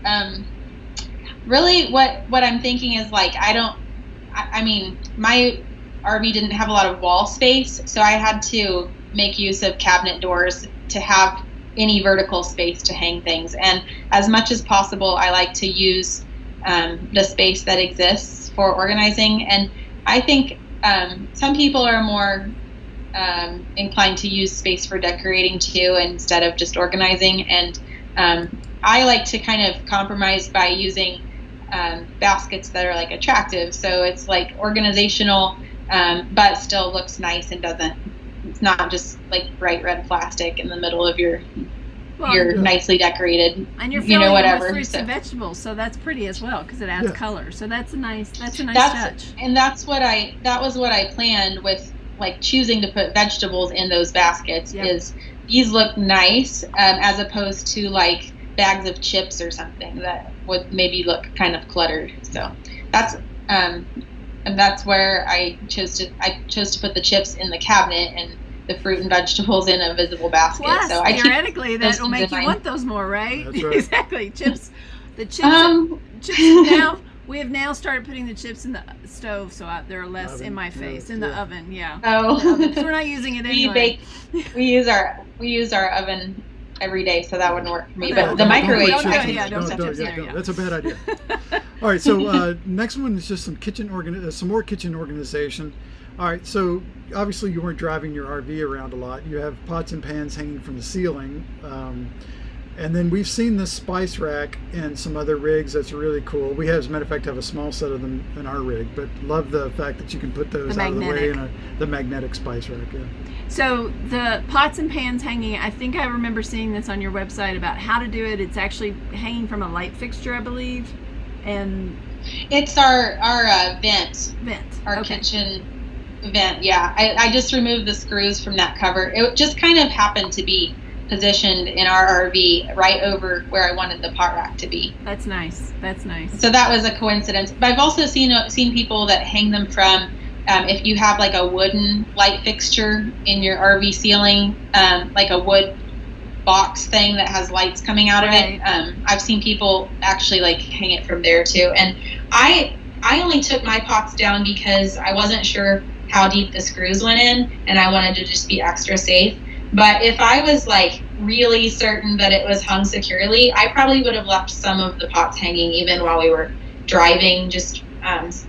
really what I'm thinking is like I mean my RV didn't have a lot of wall space, so I had to make use of cabinet doors to have any vertical space to hang things. And as much as possible, I like to use the space that exists for organizing. And I think some people are more inclined to use space for decorating too, instead of just organizing. And I like to kind of compromise by using baskets that are like attractive. So it's like organizational, but still looks nice and it's not just like bright red plastic in the middle of your nicely decorated,
and you're filling it with fruits and vegetables, so that's pretty as well because it adds color. So that's a nice touch.
And that was what I planned with like choosing to put vegetables in those baskets. Is these look nice as opposed to like bags of chips or something that would maybe look kind of cluttered. So that's where I chose to put the chips in the cabinet and the fruit and vegetables in a visible basket.
Plus,
so
theoretically, that will make you want those more, right?
That's right.
Exactly. Chips. The chips we have now started putting the chips in the stove, so they're less in my face. In the oven,
Oh,
the oven. So we're not using it anyway.
We use our oven every day, so that wouldn't work for me. But the microwave.
Don't put chips there.
That's a bad idea. All right, so next one is just some more kitchen organization. All right, so obviously you weren't driving your RV around a lot. You have pots and pans hanging from the ceiling. And then we've seen this spice rack in some other rigs. That's really cool. We have, as a matter of fact, have a small set of them in our rig, but love the fact that you can put those out of the way in the magnetic spice rack. Yeah.
So the pots and pans hanging, I think I remember seeing this on your website about how to do it. It's actually hanging from a light fixture, I believe. And
it's our vent. Our kitchen vent. Yeah. I just removed the screws from that cover. It just kind of happened to be positioned in our RV right over where I wanted the pot rack to be.
That's nice.
So that was a coincidence. But I've also seen people that hang them from if you have like a wooden light fixture in your RV ceiling, like a wood box thing that has lights coming out of it. I've seen people actually like hang it from there too. And I only took my pots down because I wasn't sure how deep the screws went in, and I wanted to just be extra safe. But if I was like really certain that it was hung securely, I probably would have left some of the pots hanging even while we were driving, just as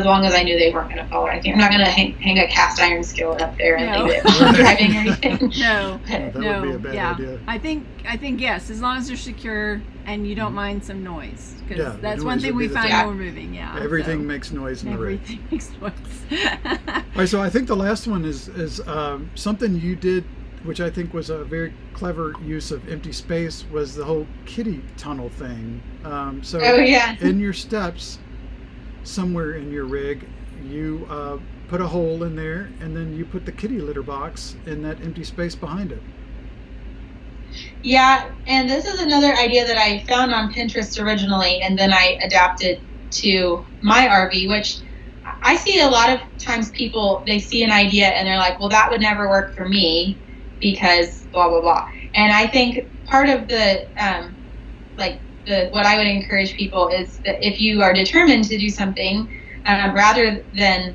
long as I knew they weren't going to fall or anything. I'm not going to hang a cast iron skillet up there and leave it while driving or anything.
No,
that would be a bad idea.
I think yes, as long as they're secure and you don't mind some noise, because that's one thing we find when we're moving.
Everything makes noise in the rig.
Everything makes noise.
All right, so I think the last one is something you did, which I think was a very clever use of empty space, was the whole kitty tunnel thing. In your steps, somewhere in your rig, you put a hole in there, and then you put the kitty litter box in that empty space behind it.
Yeah, and this is another idea that I found on Pinterest originally, and then I adapted to my RV, which I see a lot of times people, they see an idea and they're like, well, that would never work for me because blah, blah, blah. And I think part of the, what I would encourage people is that if you are determined to do something, rather than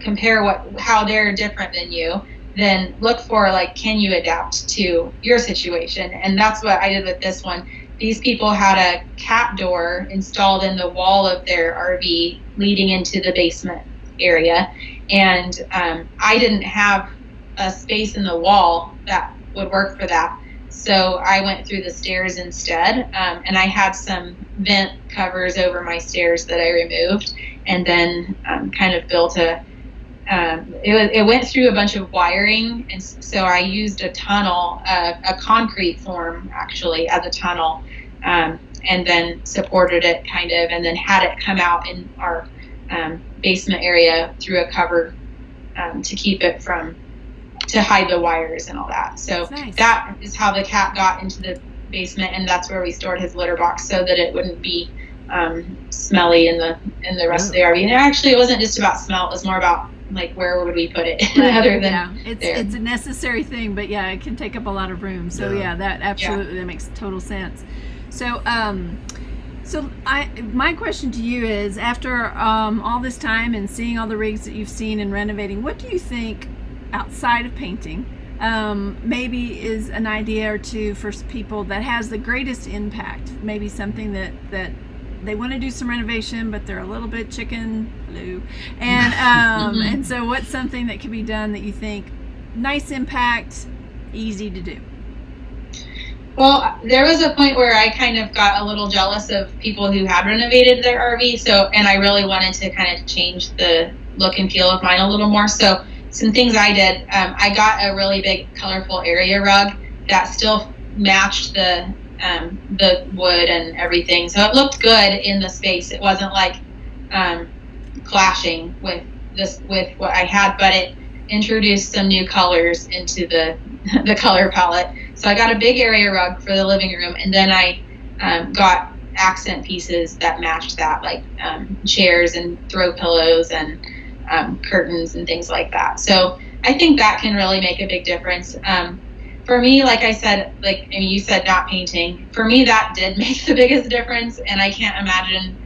compare how they're different than you, then look for can you adapt to your situation? And that's what I did with this one. These people had a cap door installed in the wall of their RV leading into the basement area, and I didn't have a space in the wall that would work for that. So I went through the stairs instead, and I had some vent covers over my stairs that I removed. and then kind of built it went through a bunch of wiring, and so I used a tunnel, a concrete form actually as a tunnel, and then supported it kind of, and then had it come out in our basement area through a cover to keep it to hide the wires and all that. So
nice.
That is how the cat got into the basement, and that's where we stored his litter box so that it wouldn't be smelly in the rest of the RV. And actually, it wasn't just about smell; it was more about like where would we put it other than
it's a necessary thing, but yeah, it can take up a lot of room. So that absolutely that makes total sense. So my question to you is, after all this time and seeing all the rigs that you've seen and renovating, what do you think outside of painting maybe is an idea or two for people that has the greatest impact? Maybe something that they want to do some renovation, but they're a little bit chicken blue, and and so what's something that can be done that you think nice impact, easy to do?
Well, there was a point where I kind of got a little jealous of people who had renovated their RV, and I really wanted to kind of change the look and feel of mine a little more. So some things I did, I got a really big colorful area rug that still matched the wood and everything, so it looked good in the space. It wasn't like clashing with what I had, but it introduced some new colors into the color palette. So I got a big area rug for the living room, and then I got accent pieces that matched that, like chairs and throw pillows and curtains and things like that. So I think that can really make a big difference. For me, like I said, you said not painting. For me, that did make the biggest difference, and I can't imagine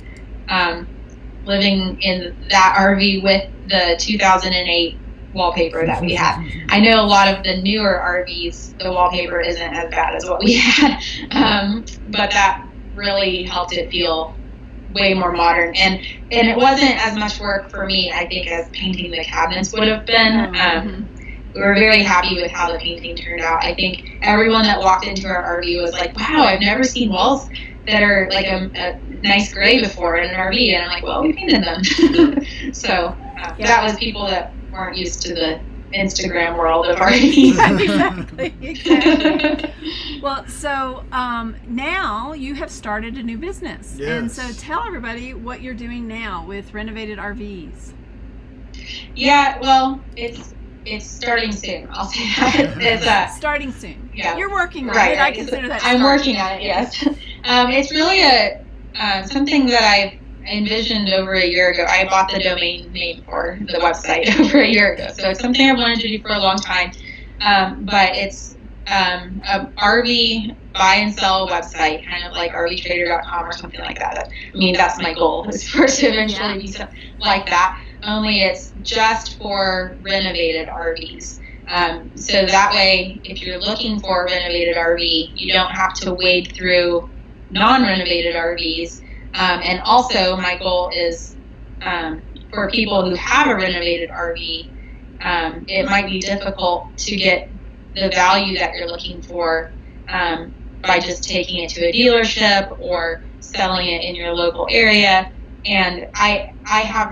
living in that RV with the 2008 wallpaper that we had. I know a lot of the newer RVs, the wallpaper isn't as bad as what we had, but that really helped it feel way more modern. And it wasn't as much work for me, I think, as painting the cabinets would have been. We were very happy with how the painting turned out. I think everyone that walked into our RV was like, wow, I've never seen walls that are like a nice gray before in an RV. And I'm like, well, we painted them. So that was people that weren't used to the Instagram world of RVs.
Exactly. Well, so now you have started a new business.
Yes.
And so tell everybody what you're doing now with Renovated RVs.
Yeah, well, it's starting soon. I'll say that. It's
starting soon.
Yeah.
You're working on
right.
it. I consider that
I'm working on it, yes. It's really something that I've envisioned over a year ago. I bought the domain name for the website over a year ago. So it's something I've wanted to do for a long time. But it's a RV buy and sell website, kind of like rvtrader.com or something like that. I mean, that's my goal, is for it to eventually be something like that. Only it's just for renovated RVs. So that way, if you're looking for a renovated RV, you don't have to wade through non-renovated RVs. And also, my goal is for people who have a renovated RV, it might be difficult to get the value that you're looking for by just taking it to a dealership or selling it in your local area. And I have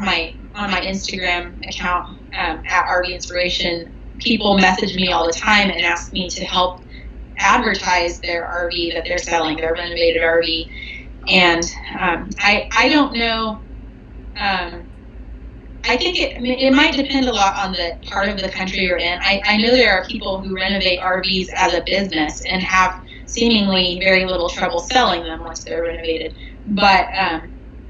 on my Instagram account at RV Inspiration, people message me all the time and ask me to help advertise their RV that they're selling, their renovated RV. And I don't know. I think it might depend a lot on the part of the country you're in. I know there are people who renovate RVs as a business and have seemingly very little trouble selling them once they're renovated. But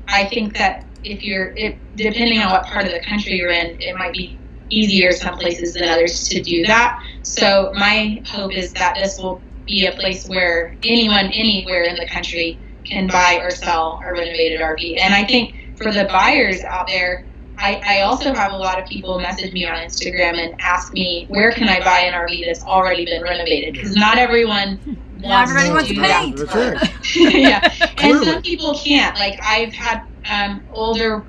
I think that depending on what part of the country you're in, it might be easier some places than others to do that. So my hope is that this will be a place where anyone anywhere in the country can buy or sell a renovated RV. And I think for the buyers out there, I also have a lot of people message me on Instagram and ask me, where can I buy an RV that's already been renovated? Because not everyone wants to paint.
That's right.
Yeah, and some people can't. Like, I've had an older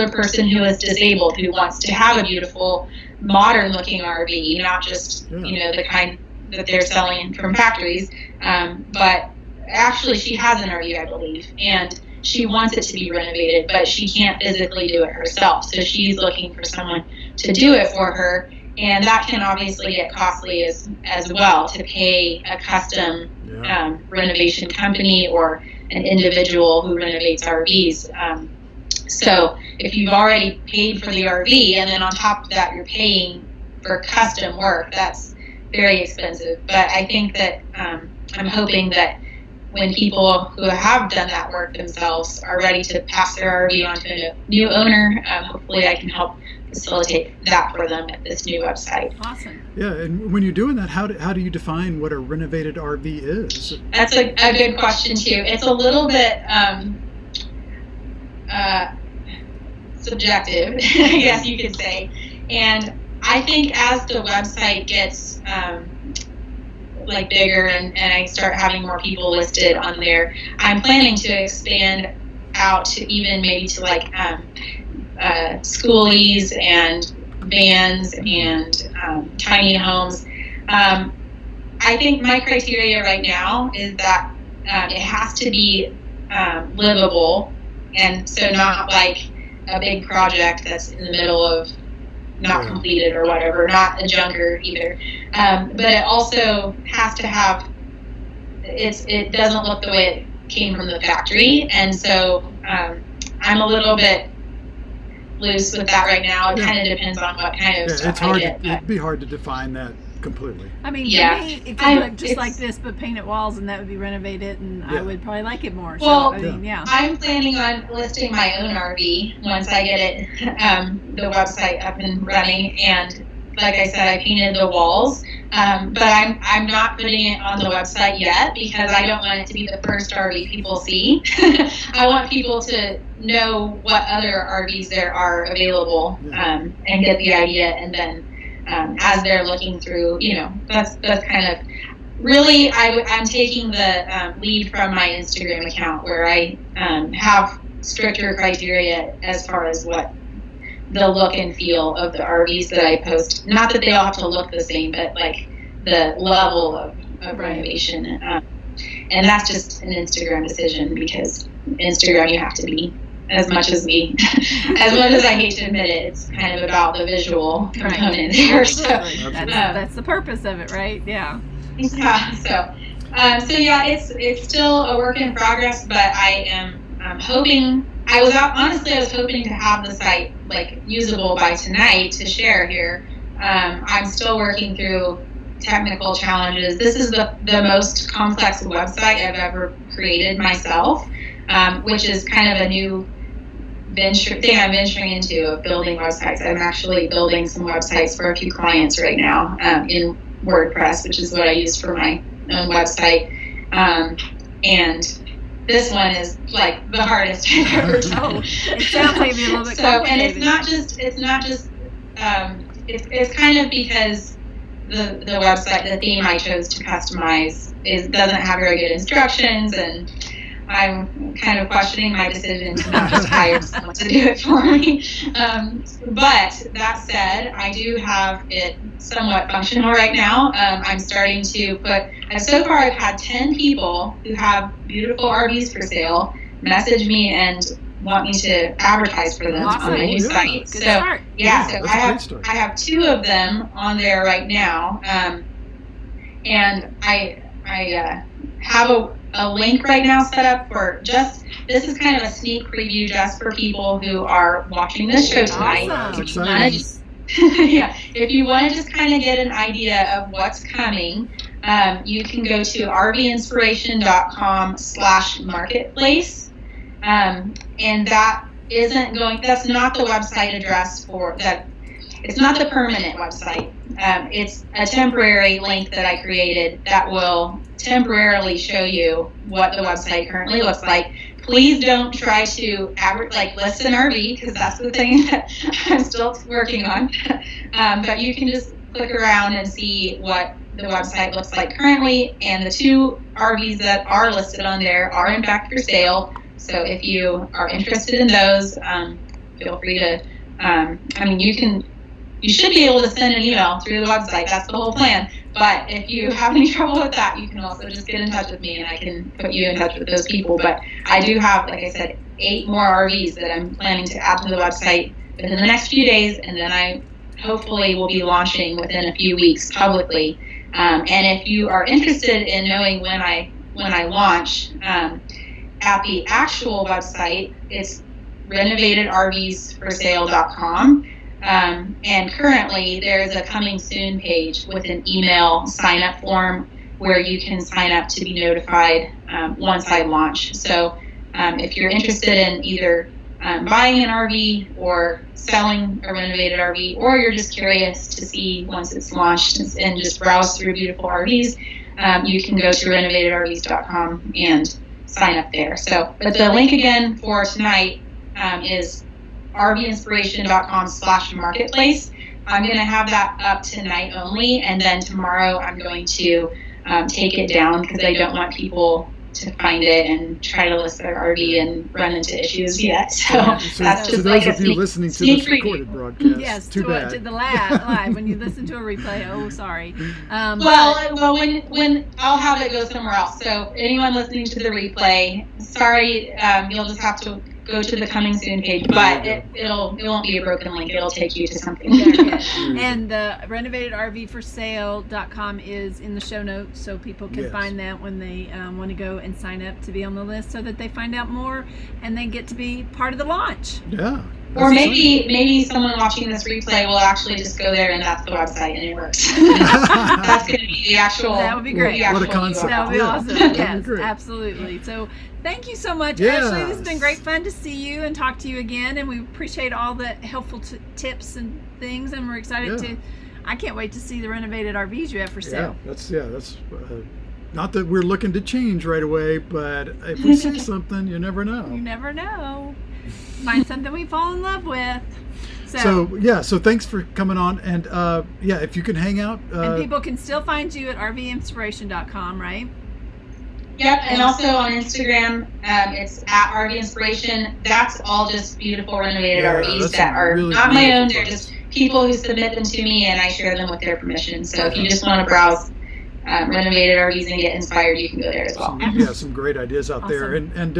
person who is disabled who wants to have a beautiful, modern-looking RV, not just the kind that they're selling from factories. But actually, she has an RV, I believe, and she wants it to be renovated, but she can't physically do it herself. So she's looking for someone to do it for her. And that can obviously get costly as well, to pay a custom renovation company or an individual who renovates RVs. So if you've already paid for the RV and then on top of that you're paying for custom work, that's very expensive. But I think that I'm hoping that when people who have done that work themselves are ready to pass their RV on to a new owner, hopefully I can help facilitate that for them at this new website.
Awesome.
Yeah, and when you're doing that, how do you define what a renovated RV is?
That's a good question too. It's a little bit subjective, I guess you could say. And I think as the website gets like bigger and I start having more people listed on there, I'm planning to expand out to even maybe to like schoolies and vans and tiny homes. I think my criteria right now is that it has to be livable, and so not like a big project that's in the middle of not completed or whatever, not a junker either. But it also has to have, it doesn't look the way it came from the factory, and so I'm a little bit loose with that right now. It kind of depends on what kind of stuff
it's hard.
I get.
It'd be hard to define that completely.
I mean, for me, it could look just like this, but painted walls, and that would be renovated, and I would probably like it more.
Well,
so, I mean,
I'm planning on listing my own RV once I get it, the website up and running. And like I said, I painted the walls, but I'm not putting it on the website yet because I don't want it to be the first RV people see. I want people to know what other RVs there are available, and get the idea, and then as they're looking through, that's kind of really, I'm taking the lead from my Instagram account, where I have stricter criteria as far as what the look and feel of the RVs that I post. Not that they all have to look the same, but like the level of renovation. And that's just an Instagram decision, because Instagram, you have to be, as much as I hate to admit it, it's kind of about the visual component there. So
that's the purpose of it, right? Yeah.
Yeah. So yeah, it's still a work in progress, but I am hoping. I was hoping to have the site like usable by tonight to share here. I'm still working through technical challenges. This is the most complex website I've ever created myself, which is kind of a new thing I'm venturing into, of building websites. I'm actually building some websites for a few clients right now in WordPress, which is what I use for my own website. And this one is like the hardest I've ever done.
It sounds like a little bit complicated.
And it's not just it's kind of because the website, the theme I chose to customize doesn't have very good instructions, and I'm kind of questioning my decision to not just hire someone to do it for me. But that said, I do have it somewhat functional right now. I'm starting to so far I've had 10 people who have beautiful RVs for sale message me and want me to advertise for them on my new site.
Good start.
So I have 2 of them on there right now. And I have a link right now set up for this is kind of a sneak preview just for people who are watching this show tonight.
Awesome.
If you want to just kind of get an idea of what's coming, you can go to rvinspiration.com/marketplace. And that's not the website address for that. It's not the permanent website. It's a temporary link that I created that will temporarily show you what the website currently looks like. Please don't try to list an RV, because that's the thing that I'm still working on. But you can just click around and see what the website looks like currently. And the 2 RVs that are listed on there are in fact for sale. So if you are interested in those, feel free to, you should be able to send an email through the website. That's the whole plan. But if you have any trouble with that, you can also just get in touch with me and I can put you in touch with those people. But I do have, like I said, 8 more RVs that I'm planning to add to the website within the next few days, and then I hopefully will be launching within a few weeks publicly. And if you are interested in knowing when I launch, at the actual website, it's renovatedrvsforsale.com. And currently there's a coming soon page with an email sign up form where you can sign up to be notified once I launch. So if you're interested in either buying an RV or selling a renovated RV, or you're just curious to see once it's launched and just browse through beautiful RVs, you can go to renovatedrvs.com and sign up there. So, but the link again for tonight is rvinspiration.com/marketplace. I'm going to have that up tonight only, and then tomorrow I'm going to take it down because I don't want people to find it and try to list their RV and run into issues yet. So that's just
to
like
those of you listening to this recorded broadcast.
Yes,
too bad.
to the live when you listen to a replay. Oh, sorry.
Well, when I'll have it go somewhere else. So anyone listening to the replay, sorry, you'll just have to go to the coming soon page, but it won't be a broken link. It'll take you to something.
And the renovatedrvforsale.com is in the show notes, so people can find that when they want to go and sign up to be on the list, so that they find out more and they get to be part of the launch.
Yeah.
Or maybe someone watching this replay will actually just go there and that's the website and it works. That's going to be the actual.
That would be great.
What a concept.
That would be awesome. Yes, absolutely. So thank you so much, Ashley. This has been great fun to see you and talk to you again, and we appreciate all the helpful tips and things, and we're excited to. I can't wait to see the renovated RVs you have for sale.
That's not that we're looking to change right away, but if we see something, you never know.
You never know. Find something we fall in love with.
So thanks for coming on, and if you can hang out.
And people can still find you at rvinspiration.com, right?
Yep, and also on Instagram, it's at RV Inspiration. That's all just beautiful renovated RVs that are really not my own. They're just people who submit them to me, and I share them with their permission. So if you just want to browse renovated RVs and get inspired, you can go there as well.
Some great ideas out there. And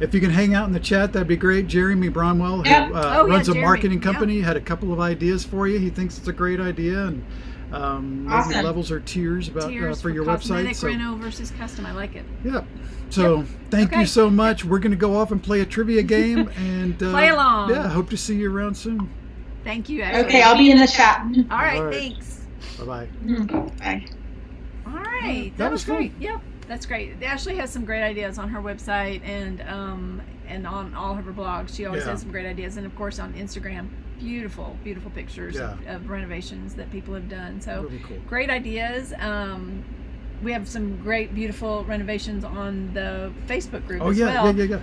if you can hang out in the chat, that'd be great. Jeremy Bromwell, who runs a marketing company, had a couple of ideas for you. He thinks it's a great idea, and maybe levels or tiers for your website.
Cosmetic reno versus custom. I like it.
Yeah. So thank you so much. We're going to go off and play a trivia game and
play along.
Yeah, hope to see you around soon.
Thank you, Ashley.
Okay, I'll be in the chat.
All right. Thanks.
Bye-bye.
Bye.
All right, that was great. Yeah, that's great. Ashley has some great ideas on her website and on all of her blogs. She always has some great ideas, and of course on Instagram, beautiful pictures of renovations that people have done. So really cool. Great ideas. We have some great, beautiful renovations on the Facebook group as well. Yeah.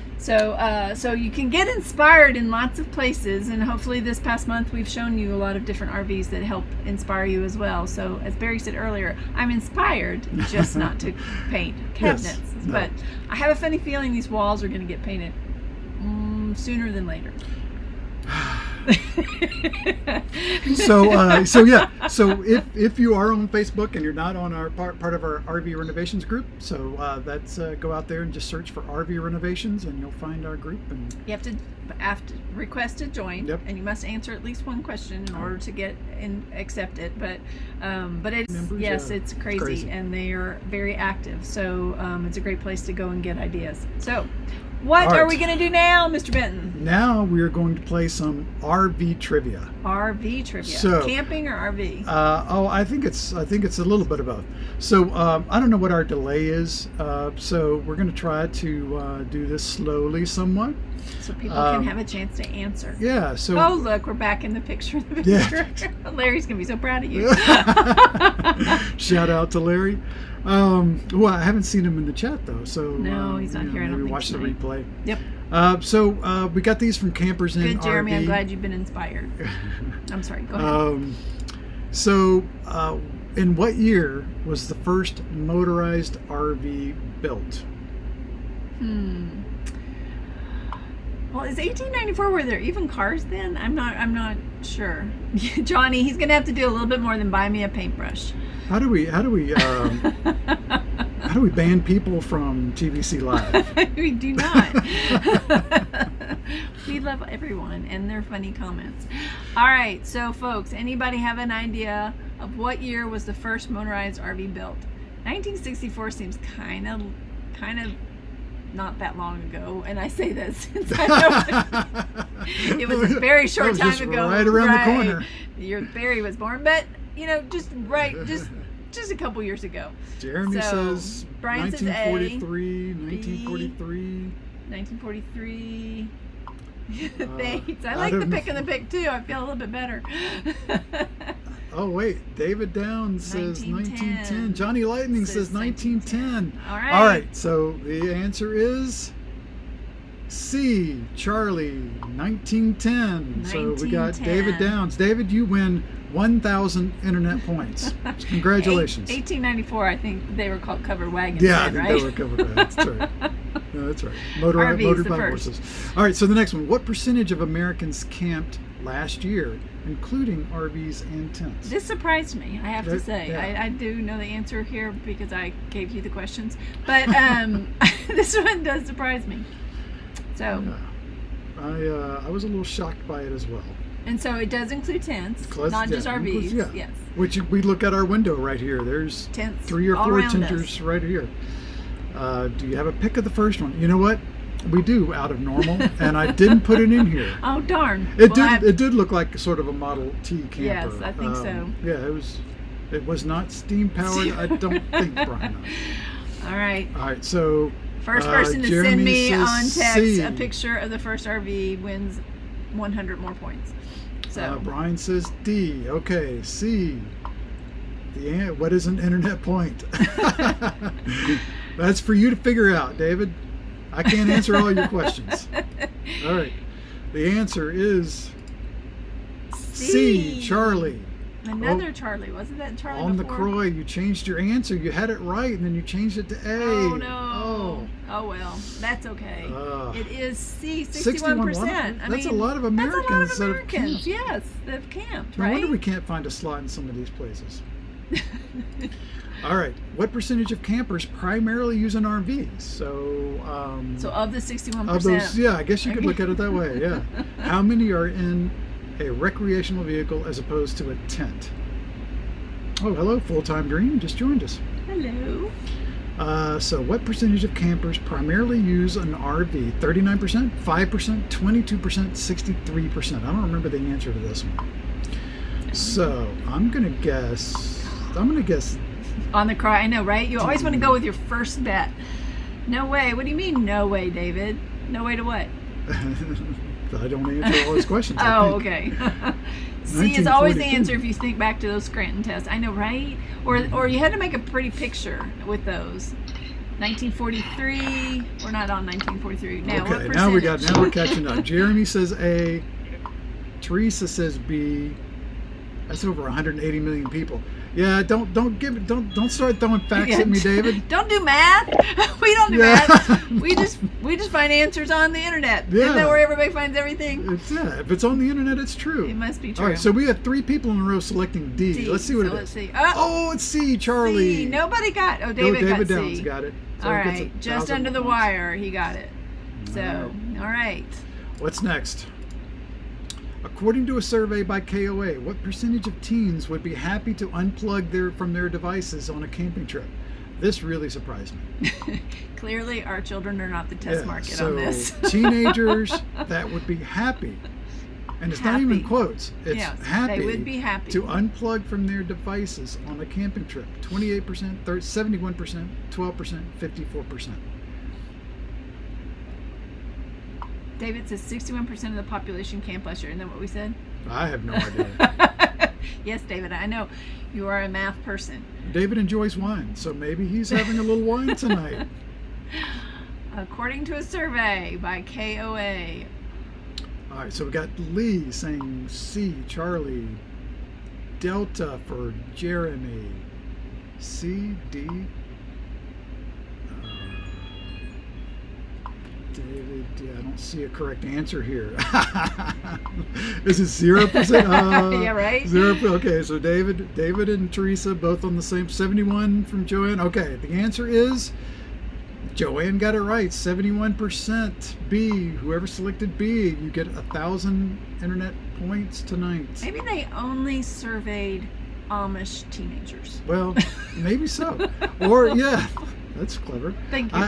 So you can get inspired in lots of places, and hopefully this past month we've shown you a lot of different RVs that help inspire you as well. So as Barry said earlier, I'm inspired, just not to paint cabinets. But I have a funny feeling these walls are going to get painted sooner than later.
So if you are on Facebook and you're not on our part of our RV Renovations group, so that's go out there and just search for RV Renovations and you'll find our group. And
you have to request to join, and you must answer at least one question in order to get and accept it. But it's members, it's crazy, and they are very active. So it's a great place to go and get ideas. So. What are we going to do now, Mr. Benton?
Now we are going to play some RV trivia.
RV trivia.
So,
camping or RV?
I think it's a little bit of both. So I don't know what our delay is. So we're going to try to do this slowly, somewhat.
So people can have a chance to answer.
Yeah. So.
Oh, look, we're back in the picture.
Yeah.
Larry's going to be so proud of you.
Shout out to Larry. Well, I haven't seen him in the chat though, so
no, he's not here.
Maybe watch the replay.
Yep.
So we got these from Campers in
Good, Jeremy.
RV.
I'm glad you've been inspired. I'm sorry. Go ahead.
So, in what year was the first motorized RV built?
Well, is 1894 were there even cars then? I'm not sure. Johnny, he's gonna have to do a little bit more than buy me a paintbrush.
How do we ban people from TVC Live?
We do not. We love everyone and their funny comments. All right, so folks, anybody have an idea of what year was the first motorized RV built? 1964 seems kind of not that long ago, and I say that since I know it was a very short time ago.
Right around the corner.
The year Barry was born, but just a couple years ago.
Jeremy says
Brian says
1943,
A,
1943.
1943. Thanks. I like the pick and the pick too. I feel a little bit better.
Oh wait, David Downs says 1910. Johnny Lightning says 1910.
All right.
All right. So the answer is C, Charlie, 1910. So we got David Downs. David, you win 1,000 internet points. Congratulations.
1894, I think they were called covered wagons.
Yeah,
then,
I think
right?
they were covered wagons. That's right. No, that's right.
RVs,
Motored
the
by
first.
horses. All right, so the next one. What percentage of Americans camped last year, including RVs and tents?
This surprised me, I have to say.
Yeah.
I do know the answer here because I gave you the questions. But this one does surprise me. So,
I was a little shocked by it as well.
and so it does include tents, not just RVs.
Yeah.
Yes.
Which we look at our window right here. There's
Tents
3 or
all
4
around
tenters right here. Do you have a pick of the first one? You know what? We do out of normal, and I didn't put it in here.
Oh darn!
It did look like sort of a Model T camper.
Yes, I think so.
Yeah, it was not steam powered. I don't think, Brian.
All right.
All right, so
First person to
Jeremy
send me
says
on text
C.
a picture of the first RV wins 100 more points. So
Brian says D. Okay, C. What is an internet point? That's for you to figure out, David. I can't answer all your questions. All right. The answer is C, Charlie.
Another Charlie. Wasn't that Charlie
On the
before?
Croy, you changed your answer. You had it right, and then you changed it to A.
Oh, no. Oh, well. That's okay. It is C, 61%.
That's a lot of Americans that have camped.
Yes, they've camped,
No
right?
wonder we can't find a slot in some of these places. All right. What percentage of campers primarily use an RV? So
of the 61%.
of those, yeah, I guess you could look at it that way. Yeah. How many are in a recreational vehicle as opposed to a tent? Oh, hello, Full-Time Dream just joined us.
Hello.
So what percentage of campers primarily use an RV? 39%, 5%, 22%, 63%. I don't remember the answer to this one. So I'm gonna guess
On the cry, I know, right? You always want to go with your first bet. No way. What do you mean, no way, David? No way to what?
I don't answer all his questions.
Oh, okay. C is always the
1942.
answer if you think back to those Scranton tests. I know, right? Or you had to make a pretty picture with those. 1943. We're not on 1943 now.
Okay,
What percentage?
now we're catching up. Jeremy says A. Teresa says B. That's over 180 million people. Yeah, don't start throwing facts at me, David.
Don't do math. We don't do math. We just find answers on the internet.
Yeah.
Isn't that where everybody finds everything?
If it's on the internet, it's true.
It must be true.
All right, so we have 3 people in a row selecting D.
D.
Let's see what
So
it
let's
is.
see.
Oh, it's C, Charlie.
C. Nobody got. Oh,
No,
David got
Downs
C.
got it. So
All
he gets
right,
1,000
just under the
points.
wire, he got it. So, all right.
What's next? According to a survey by KOA, what percentage of teens would be happy to unplug from their devices on a camping trip? This really surprised me.
Clearly, our children are not the test market
so
on this.
teenagers that would be happy, and it's not even
Happy.
quotes, it's
Yes,
happy,
they would be happy.
to unplug from their devices on a camping trip. 28%, 71%, 12%, 54%.
David says 61% of the population camped last year. Isn't that what we said?
I have no idea.
Yes, David, I know. You are a math person.
David enjoys wine, so maybe he's having a little wine tonight.
According to a survey by KOA.
All right, so we got Lee saying C, Charlie, Delta for Jeremy, C, D, David, yeah, I don't see a correct answer here. Is it 0%?
Yeah, right?
0. Okay, so David and Teresa both on the same. 71 from Joanne. Okay, the answer is Joanne got it right. 71%. B. Whoever selected B, you get 1,000 internet points tonight.
Maybe they only surveyed Amish teenagers.
Well, maybe so. Or yeah, that's clever.
Thank you.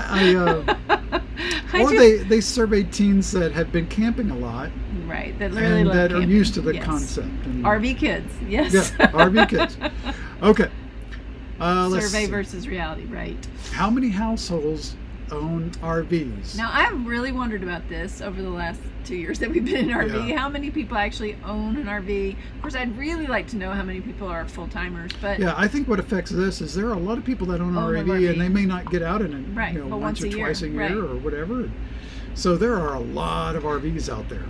Or they surveyed teens that have been camping a lot,
right? That really
and
love
that
camping.
are used to the
Yes.
concept. And,
RV kids, yes.
Yeah, RV kids. Okay. Let's
Survey
see.
versus reality, right?
How many households own RVs?
Now, I've really wondered about this over the last 2 years that we've been in RV.
Yeah.
How many people actually own an RV? Of course, I'd really like to know how many people are full-timers, but
Yeah, I think what affects this is there are a lot of people that own an
Own an
RV,
RV.
and they may not get out in it,
Right,
you know,
but
once
once
or
a year,
twice a year
right.
or whatever. So there are a lot of RVs out there.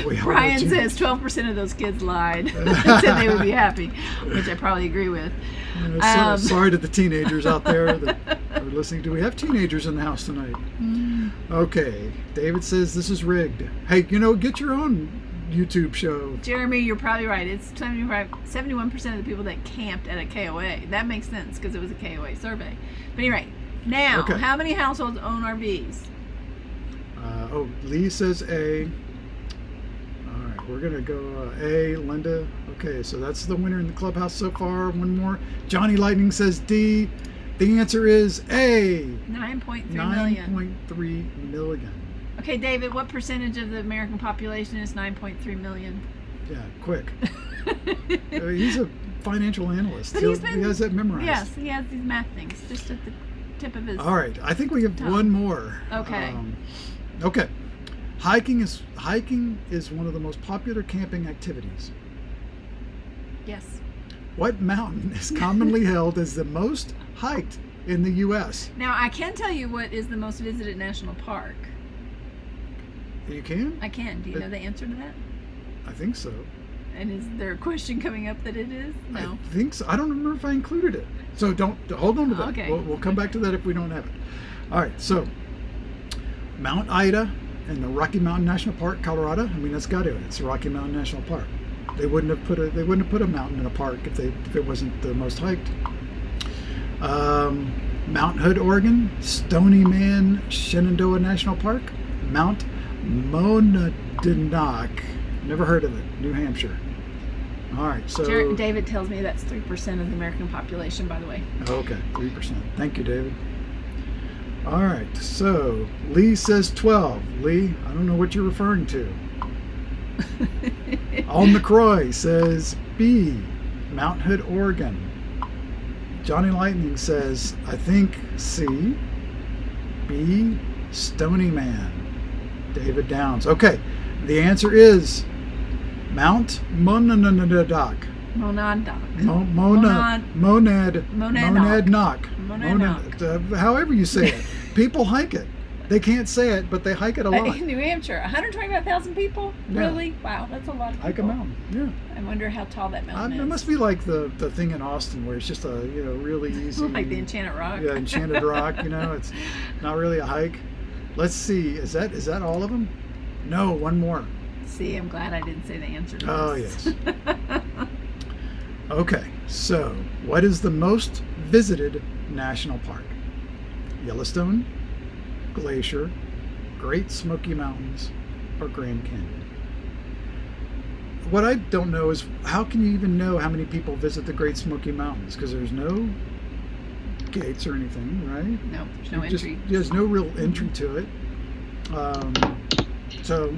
We all
Brian
know
says 12% of those kids lied and said they would be happy, which I probably agree with.
Sorry to the teenagers out there that are listening. Do we have teenagers in the house tonight? Okay. David says this is rigged. Hey, get your own YouTube show.
Jeremy, you're probably right. It's 71% of the people that camped at a KOA. That makes sense because it was a KOA survey. But anyway, now,
Okay.
how many households own RVs?
Lee says A. All right, we're going to go A. Linda. Okay, so that's the winner in the clubhouse so far. One more. Johnny Lightning says D. The answer is A.
9.3 million.
9.3 million.
Okay, David, what percentage of the American population is 9.3 million?
Yeah, quick. He's a financial analyst.
But
he
he's been-
has that memorized.
Yes, he has these math things just at the tip of his.
All right, I think we have
Tom.
one more.
Okay.
Okay. Hiking is one of the most popular camping activities.
Yes.
What mountain is commonly held as the most hiked in the U.S.?
Now, I can tell you what is the most visited national park.
You can?
I can. Do you know the answer to that?
I think so.
And is there a question coming up that it is? No.
I think so. I don't remember if I included it. So don't hold on to that.
Okay.
We'll come back to that if we don't have it. All right. So Mount Ida in the Rocky Mountain National Park, Colorado. I mean, that's got to. It's the Rocky Mountain National Park. They wouldn't have put a mountain in a park if it wasn't the most hiked. Mount Hood, Oregon, Stony Man, Shenandoah National Park, Mount Monadnock, never heard of it, New Hampshire. All right, so
David tells me that's 3% of the American population, by the way.
okay, 3%. Thank you, David. All right, so Lee says 12. Lee, I don't know what you're referring to. Al McCroy says B, Mount Hood, Oregon. Johnny Lightning says, I think C, B, Stony Man. David Downs. Okay, the answer is Mount Monadnock. Monadnock. However you say it. People hike it. They can't say it, but they hike it a lot.
In New Hampshire, 125,000 people?
Yeah.
Really? Wow, that's a lot of people.
Hike a mountain. Yeah.
I wonder how tall that mountain
It
is.
must be like the thing in Austin where it's just a really easy.
Like the Enchanted Rock.
Yeah, Enchanted Rock. It's not really a hike. Let's see. Is that all of them? No, one more.
See, I'm glad I didn't say the answer to
Oh
this.
yes. Okay, so what is the most visited national park? Yellowstone, Glacier, Great Smoky Mountains, or Grand Canyon? What I don't know is how can you even know how many people visit the Great Smoky Mountains? Because there's no gates or anything, right?
No, there's no entry.
There's no real entry to it. So,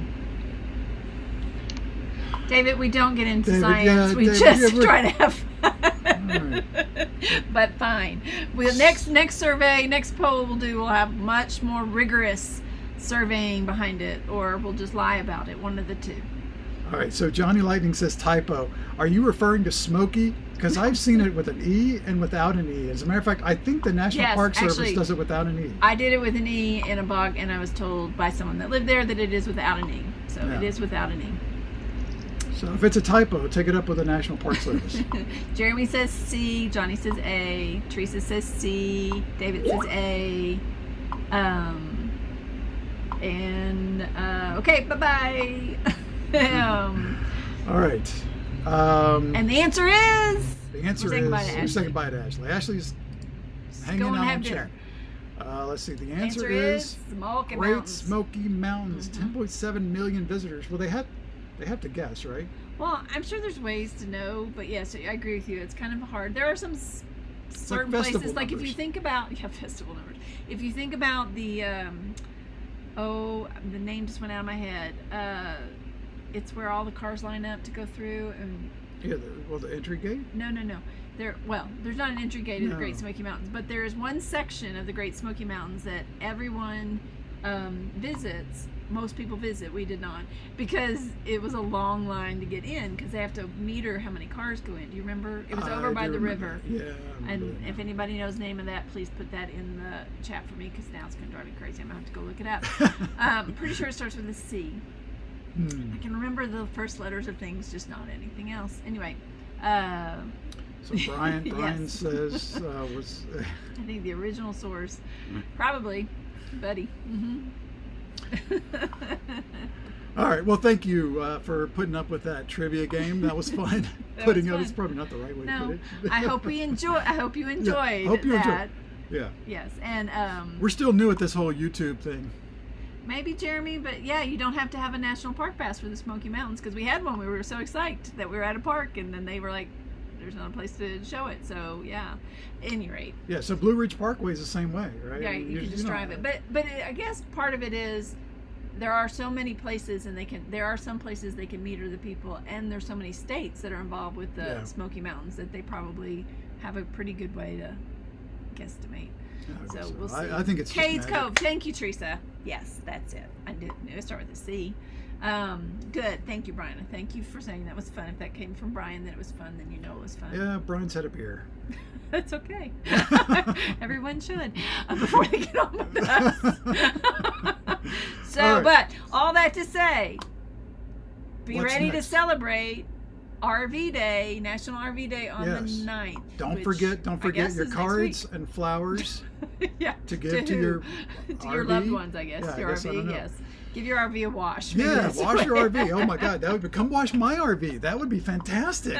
David, we don't get into
David,
science.
yeah,
We
David,
just
yeah,
try to have fun.
right.
But fine. Next survey, next poll we'll have much more rigorous surveying behind it, or we'll just lie about it. One of the two.
All right, so Johnny Lightning says typo. Are you referring to Smoky? Because I've seen it with an E and without an E. As a matter of fact, I think the National
Yes,
Park Service
actually,
does it without an E.
I did it with an E in a bog, and I was told by someone that lived there that it is without an E. So
Yeah.
it is without an E.
So if it's a typo, take it up with the National Park Service.
Jeremy says C. Johnny says A. Teresa says C. David says A. And okay, bye-bye.
All right.
And the answer is...
The answer
we're saying
is...
goodbye to
We're saying goodbye to Ashley. Ashley's hanging
Go and
out
have
on a
dinner.
chair. Let's see. The
Answer
answer
is
is...
Smoky
Great
Mountains.
Smoky Mountains.
Mhm.
10.7 million visitors. Well, they have to guess, right?
Well, I'm sure there's ways to know, but yes, I agree with you. It's kind of hard. There are some certain
festival
places, like if
numbers.
you think about, festival numbers. If you think about the, the name just went out of my head. It's where all the cars line up to go through, and
Yeah. The entry gate.
no. There's not an entry gate to the
No.
Great Smoky Mountains, but there is one section of the Great Smoky Mountains that everyone visits. Most people visit. We did not, because it was a long line to get in, because they have to meter how many cars go in. Do you remember? It was over
I
by
do
the
remember.
river.
Yeah. I remember
And
that
if anybody knows the name of that, please put that in the chat for me, because now it's going to drive me crazy. I'm going to have to go look it up. I'm pretty sure it starts with a C.
Hmm.
I can remember the first letters of things, just not anything else. Anyway,
So Brian
Yes.
says was
I think the original source, probably, Buddy.
all right. Well, thank you for putting up with that trivia game. That was fun.
That
Putting
was
up
fun.
it's probably not the right way to
No,
put it.
I hope you enjoyed
hope you enjoyed.
that.
Yeah.
Yes, and
We're still new at this whole YouTube thing.
maybe Jeremy, but yeah, you don't have to have a national park pass for the Smoky Mountains, because we had one. We were so excited that we were at a park, and then they were like, there's not a place to show it. So yeah, at any rate,
Yeah. So Blue Ridge Parkway is the same way, right?
yeah, you can just drive it. But I guess part of it is there are so many places, and there are some places they can meter the people, and there's so many states that are involved with the
Yeah.
Smoky Mountains that they probably have a pretty good way to guesstimate.
I guess
So we'll see.
I think it's just
Cades
magic.
Cove. Thank you, Teresa. Yes, that's it. I knew it started with a C. Good. Thank you, Brian. Thank you for saying that was fun. If that came from Brian, then it was fun. Then you know it was fun.
Yeah. Brian's had a beer.
That's okay. Everyone should before they get on with us. So,
All right.
but all that to say, be
What's
ready
next?
to celebrate RV Day, National RV Day on
Yes.
the 9th.
Don't
which
forget
I guess
your
is next
cards and flowers
week. Yeah,
to give to
who?
your
to your
RV?
loved ones, I guess.
Yeah, I
Your
guess, I
RV,
don't know.
yes. Give your RV a wash. Maybe
Yeah,
that's
wash
the
your
way.
RV. Oh my God, that would be, come wash my RV. That would be fantastic.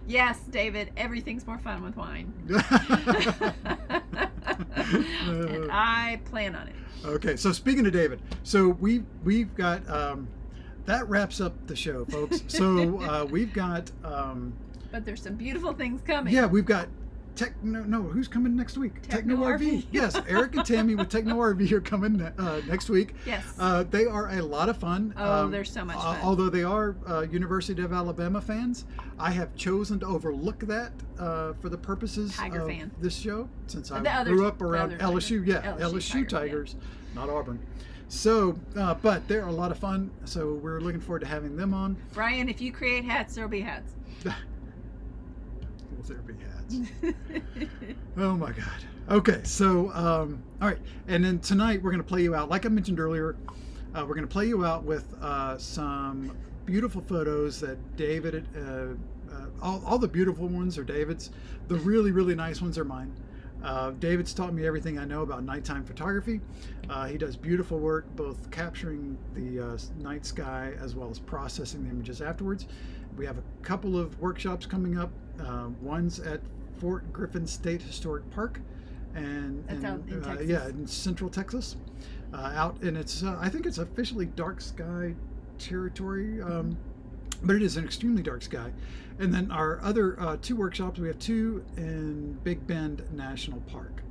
Yes, David. Everything's more fun with wine. And I plan on it.
Okay, so speaking of David, so we've got that wraps up the show, folks. So we've got
But there's some beautiful things coming.
yeah, we've got who's coming next week?
Techno RV.
Yes, Eric and Tammy with Techno RV are coming next week.
Yes.
They are a lot of fun.
Oh, they're so much fun.
Although they are University of Alabama fans, I have chosen to overlook that for the purposes
Tiger
of
fan.
this show, since I
The other-
grew up
the
around
other
LSU.
Tiger.
Yeah, LSU
Tiger,
Tigers, not Auburn. So, but they're a lot of fun. So we're looking forward to having them on.
Brian, if you create hats, there'll be hats.
Will there be hats? Oh my God. Okay, so all right, and then tonight we're going to play you out. Like I mentioned earlier, we're going to play you out with some beautiful photos that David. All the beautiful ones are David's. The really, really nice ones are mine. David's taught me everything I know about nighttime photography. He does beautiful work, both capturing the night sky as well as processing the images afterwards. We have a couple of workshops coming up. One's at Fort Griffin State Historic Park, and
That's out in Texas.
yeah, in Central Texas. Out, and it's I think it's officially dark sky territory. But it is an extremely dark sky. And then our other two workshops, we have two in Big Bend National Park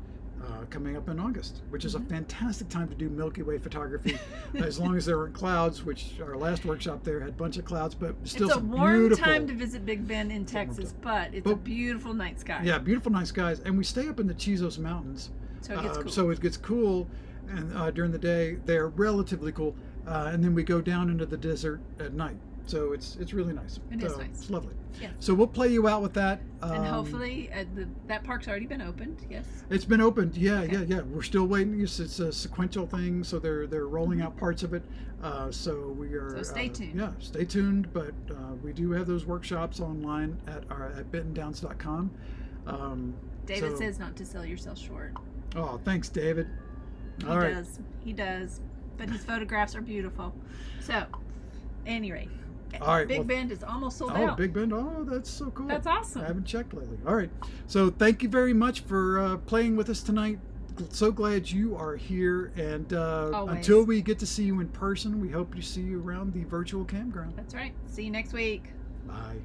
coming up in August, which is a fantastic time to do Milky Way photography, as long as there weren't clouds, which our last workshop there had a bunch of clouds, but still
It's a
some
warm
beautiful,
time to visit Big Bend in Texas, but it's a
But-
beautiful night sky.
yeah, beautiful night skies. And we stay up in the Chizos Mountains.
So it gets cool.
So it gets cool, and during the day they're relatively cool, and then we go down into the desert at night. So it's really nice.
It is
So
nice.
It's lovely.
Yes.
So we'll play you out with that.
And hopefully that park's already been opened. Yes.
It's been opened. Yeah,
Okay.
yeah. We're still waiting. It's a sequential thing, so they're rolling out parts of it. So we are.
So stay tuned.
Yeah, stay tuned. But we do have those workshops online at bittendowns.com.
David
so-
says not to sell yourself short.
Oh, thanks, David.
He
All right.
does. He does. but his photographs are beautiful. So, any rate,
All right,
Big
well,
Bend is almost sold
Oh,
out.
Big Bend. Oh, that's so cool.
That's awesome.
I haven't checked lately. All right. So thank you very much for playing with us tonight. So glad you are here. And
Always.
until we get to see you in person, we hope to see you around the virtual campground.
That's right. See you next week.
Bye.